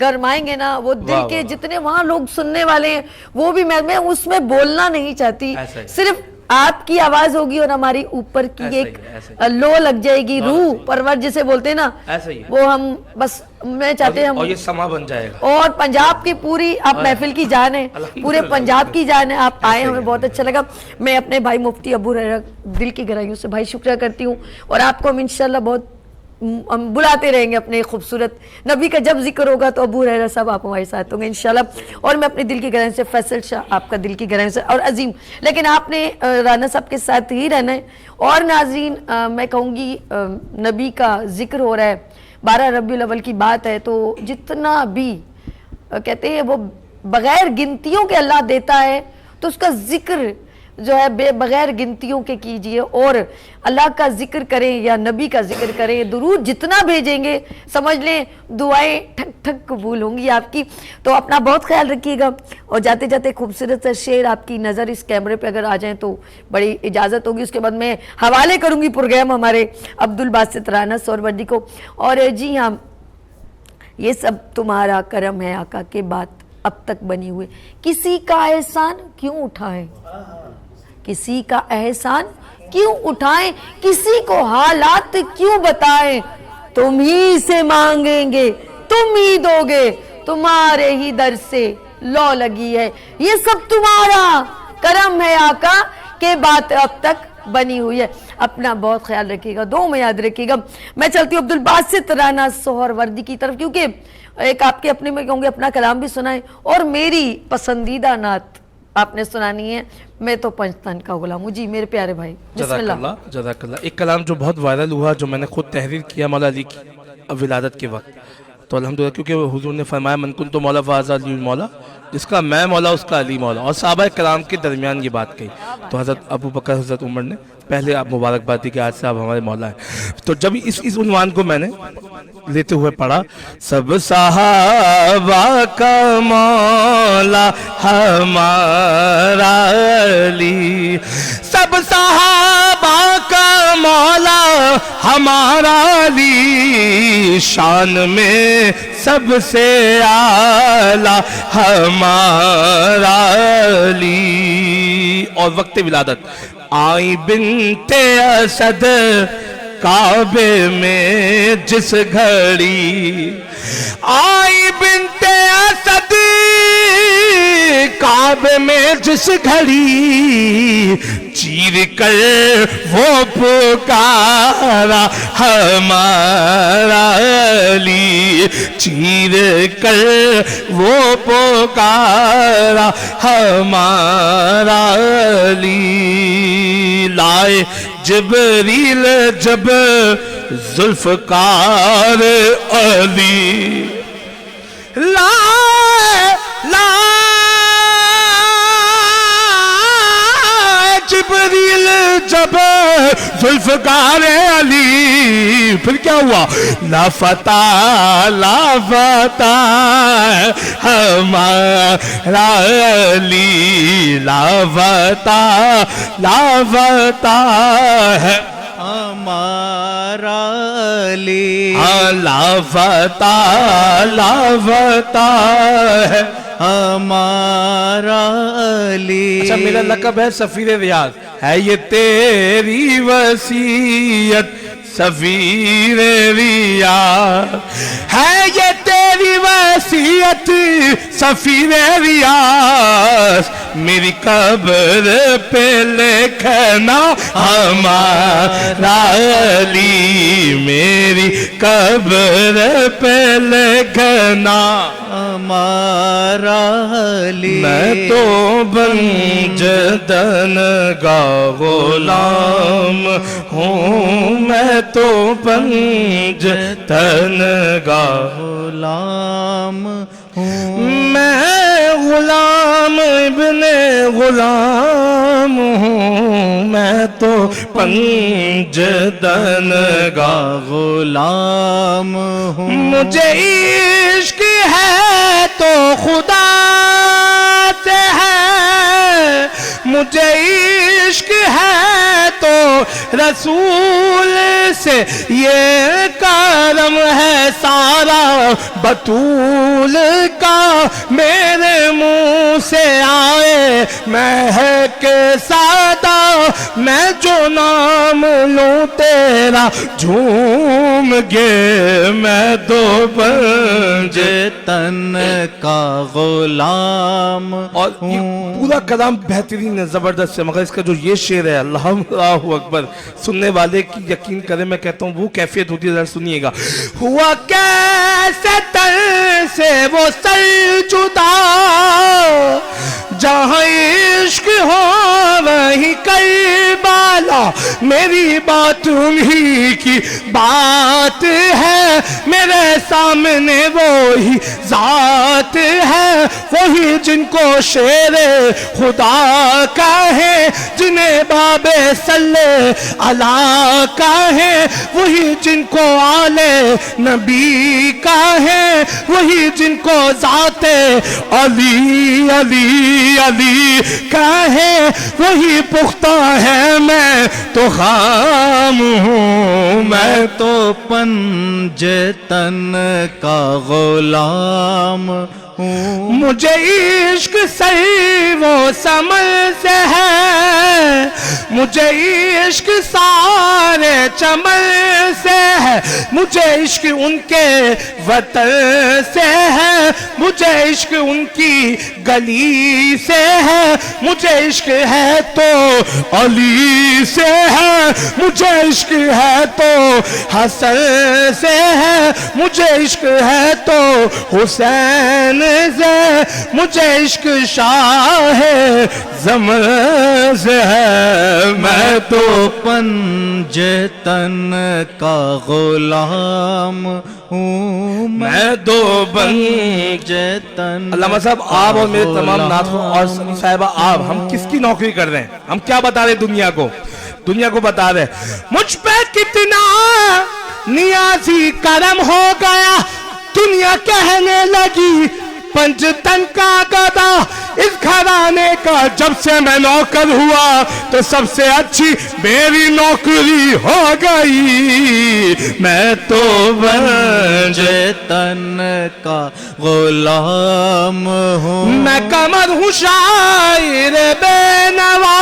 گرمائیں گے نا وہ دل کے جتنے وہاں لوگ سننے والے ہیں وہ بھی میں اس میں بولنا نہیں چاہتی, صرف آپ کی آواز ہوگی اور ہماری اوپر کی ایک لو لگ جائے گی, روح پرور جسے بولتے ہیں نا, وہ ہم بس میں چاہتے ہیں اور یہ سما بن جائے گا. اور پنجاب کی پوری آپ محفل کی جان ہے, پورے پنجاب کی جان ہے, آپ آئے ہمیں بہت اچھا لگا. میں اپنے بھائی مفتی ابو ہریرہ دل کی گہرائیوں سے بھائی شکریہ کرتی ہوں, اور آپ کو ہم انشاءاللہ بہت ہم بلاتے رہیں گے. اپنے خوبصورت نبی کا جب ذکر ہوگا تو ابو ہریرہ صاحب آپ ہمارے ساتھ ہوں گے انشاءاللہ. اور میں اپنے دل کی گہرائیوں سے فیصل شاہ آپ کا دل کی گہرائیوں سے, اور عظیم, لیکن آپ نے رانا صاحب کے ساتھ ہی رہنا ہے. اور ناظرین میں کہوں گی نبی کا ذکر ہو رہا ہے, 12 ربیع الاول کی بات ہے, تو جتنا بھی کہتے ہیں وہ بغیر گنتیوں کے اللہ دیتا ہے, تو اس کا ذکر جو ہے بغیر گنتیوں کے کیجئے, اور اللہ کا ذکر کریں یا نبی کا ذکر کریں, درود جتنا بھیجیں گے سمجھ لیں دعائیں ٹھک ٹھک قبول ہوں گی آپ کی. تو اپنا بہت خیال رکھیے گا, اور جاتے جاتے خوبصورت سا شعر آپ کی نظر اس کیمرے پہ اگر آ جائیں تو بڑی اجازت ہوگی. اس کے بعد میں حوالے کروں گی پروگرام ہمارے عبد الباسط رانا سہروردی کو. اور جی ہاں, یہ سب تمہارا کرم ہے آقا کے بات اب تک بنی ہوئی, کسی کا احسان کیوں اٹھائیں, کسی کا احسان کیوں اٹھائیں, کسی کو حالات کیوں بتائیں, تم ہی سے مانگیں گے تم ہی دو گے, تمہارے ہی در سے لو لگی ہے, یہ سب تمہارا کرم ہے آقا کہ بات اب تک بنی ہوئی ہے. اپنا بہت خیال رکھیے گا, دو میں یاد رکھیے گا. میں چلتی ہوں عبد الباسط رانا سہروردی کی طرف, کیونکہ ایک آپ کے اپنے میں کہوں گے اپنا کلام بھی سنائیں اور میری پسندیدہ نعت آپ نے سنانی ہے، میں تو پنجتن کا غلام ہوں. جی میرے پیارے بھائی بسم جزاک اللہ. اللہ جزاک اللہ. ایک کلام جو بہت وائرل ہوا، جو میں نے خود تحریر کیا مولا علی کی ولادت کے وقت، تو الحمدللہ کیونکہ حضور نے فرمایا من کنت مولا فہذا علی مولا، جس کا میں مولا اس کا علی مولا، اور صحابہ کرام کے درمیان یہ بات کہی. تو حضرت ابو بکر حضرت عمر نے پہلے آپ مبارکباد دی کہ آج سے آپ ہمارے مولا ہیں. تو جب اس عنوان کو میں نے لیتے ہوئے پڑھا، سب صحابہ کا مولا ہمارا علی، سب صحابہ کا مولا ہمارا علی، شان میں سب سے اعلیٰ ہمارا علی. اور وقت ولادت آئی بنت اسد کعبے میں جس گھڑی، آئی بنت اسد کعبے میں جس گھڑی، چیر کر وہ پکارا ہمارا علی، چیر کر وہ پکارا ہمارا علی. لائے جبریل جب ذوالفقار علی، لائے جبریل جب ذوالفقار علی، پھر کیا ہوا؟ لافتہ لافتہ ہمارا علی، لافتہ لافتہ ہے ہمارا علی، لافتہ لافتہ ہے ہمارا علی. اچھا میرا لقب ہے سفیر ریاض، ہے یہ تیری وصیت سفیر ریاض، ہے یہ تیری وصیت سفیر ریاض، میری قبر پہ لکھنا ہمارا علی، میری قبر پہ لکھنا ہمارا علی. میں تو بنجدن کا غلام ہوں، میں تو بنجدن کا غلام ہوں، میں غلام ابن غلام ہوں، میں تو پنجدن کا غلام ہوں. مجھے عشق ہے تو خدا سے ہے، مجھے عشق ہے تو رسول سے، یہ کرم ہے سارا بطول کا، میرے منہ سے آئے مہک سادہ، میں جو نام لوں تیرا جھوم گے، میں تو پنجتن کا غلام اور یہ پورا کلام بہترین ہے، زبردست ہے، مگر اس کا جو یہ شعر ہے اللہ اکبر، سننے والے کی یقین کرے میں کہتا ہوں وہ کیفیت ہوتی ہے. ذرا سنیے گا. ہوا کیسے تر سے وہ سر جدا، جہاں عشق ہو وہیں کربلا، میری بات انہی کی بات ہے، میرے سامنے وہی ذات ہے، وہی جن کو شیر خدا کہے، جنہیں باب صلی اللہ کہے، وہی جن کو آل نبی کہے، وہی جن کو ذات علی علی علی کہے، وہی پختہ ہے، میں تو خام ہوں، میں تو پنجتن کا غلام ہوں. مجھے عشق سے وہ سمجھ سے ہے، مجھے مجھے عشق سارے چمن سے ہے، مجھے عشق ان کے وطن سے ہے، مجھے عشق ان کی گلی سے ہے، مجھے عشق ہے تو علی سے ہے، مجھے عشق ہے تو حسن سے ہے، مجھے عشق ہے تو حسین سے، مجھے عشق شاہ زمن سے ہے، میں تو پنجتن کا غلام ہوں، میں دو پنجتن علامہ صاحب آپ اور میرے تمام ناظروں اور صاحبہ آپ، ہم کس کی نوکری کر رہے ہیں؟ ہم کیا بتا رہے ہیں دنیا کو؟ دنیا کو بتا رہے ہیں مجھ پہ کتنا نیازی کرم ہو گیا، دنیا کہنے لگی پنجتن کا گدا، اس گھرانے کا جب سے میں نوکر ہوا تو سب سے اچھی میری نوکری ہو گئی، میں تو پنجتن کا غلام ہوں، میں قمر ہوں شاعر بے نوا،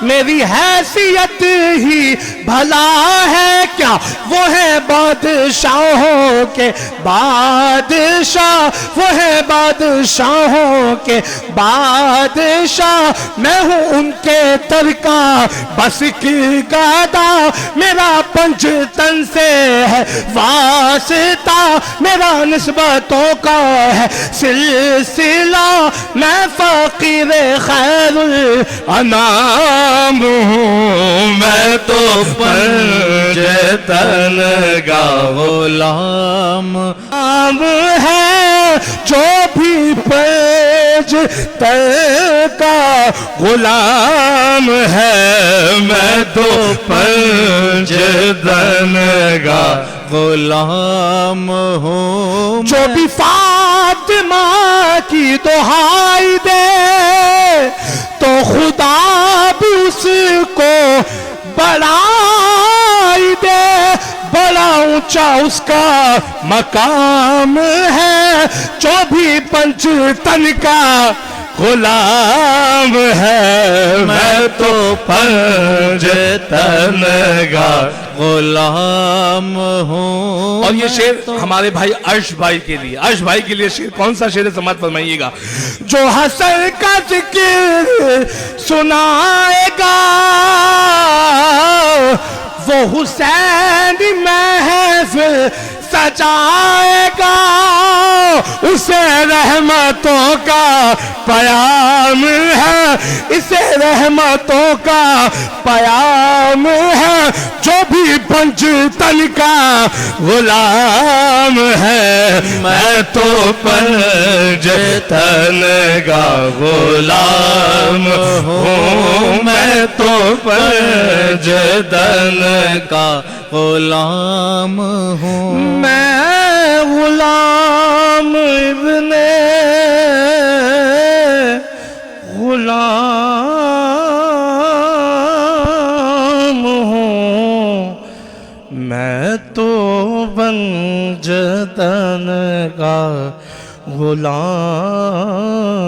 میری حیثیت ہی بھلا ہے کیا، وہ ہے بادشاہوں کے بادشاہ، وہ ہے بادشاہوں کے بادشاہ، میں ہوں ان کے در کا بس کی گدا، میرا پنجتن سے ہے واسطہ، میرا نسبتوں کا ہے سلسلہ، میں فقیر خیر الانام ہوں، میں تو پنجتن کا غلام ہے جو بھی پنجتن کا غلام ہے، میں تو پنجتن کا غلام ہوں، جو بھی فاطمہ کی دہائی دے تو خدا بھی اس کو بڑھائی دے، بڑا اونچا اس کا مقام ہے، جو بھی پنجتن کا غلام ہے، میں تو پنجتن کا غلام ہوں۔ اور یہ شعر ہمارے بھائی عرش بھائی کے لیے، عرش بھائی کے لیے شعر کون سا شعر ہے سماعت فرمائیے گا۔ جو حسن کا ذکر سنائے گا وہ حسین محفل سجائے گا، اسے رحمتوں کا پیام ہے، اسے رحمتوں کا پیام ہے، جو بھی پنجتن کا غلام ہے، میں تو پنجتن کا غلام ہوں، میں تو پنجتن کا غلام ہوں، میں غلام ابن غلام ہوں، میں تو پنجتن کا غلام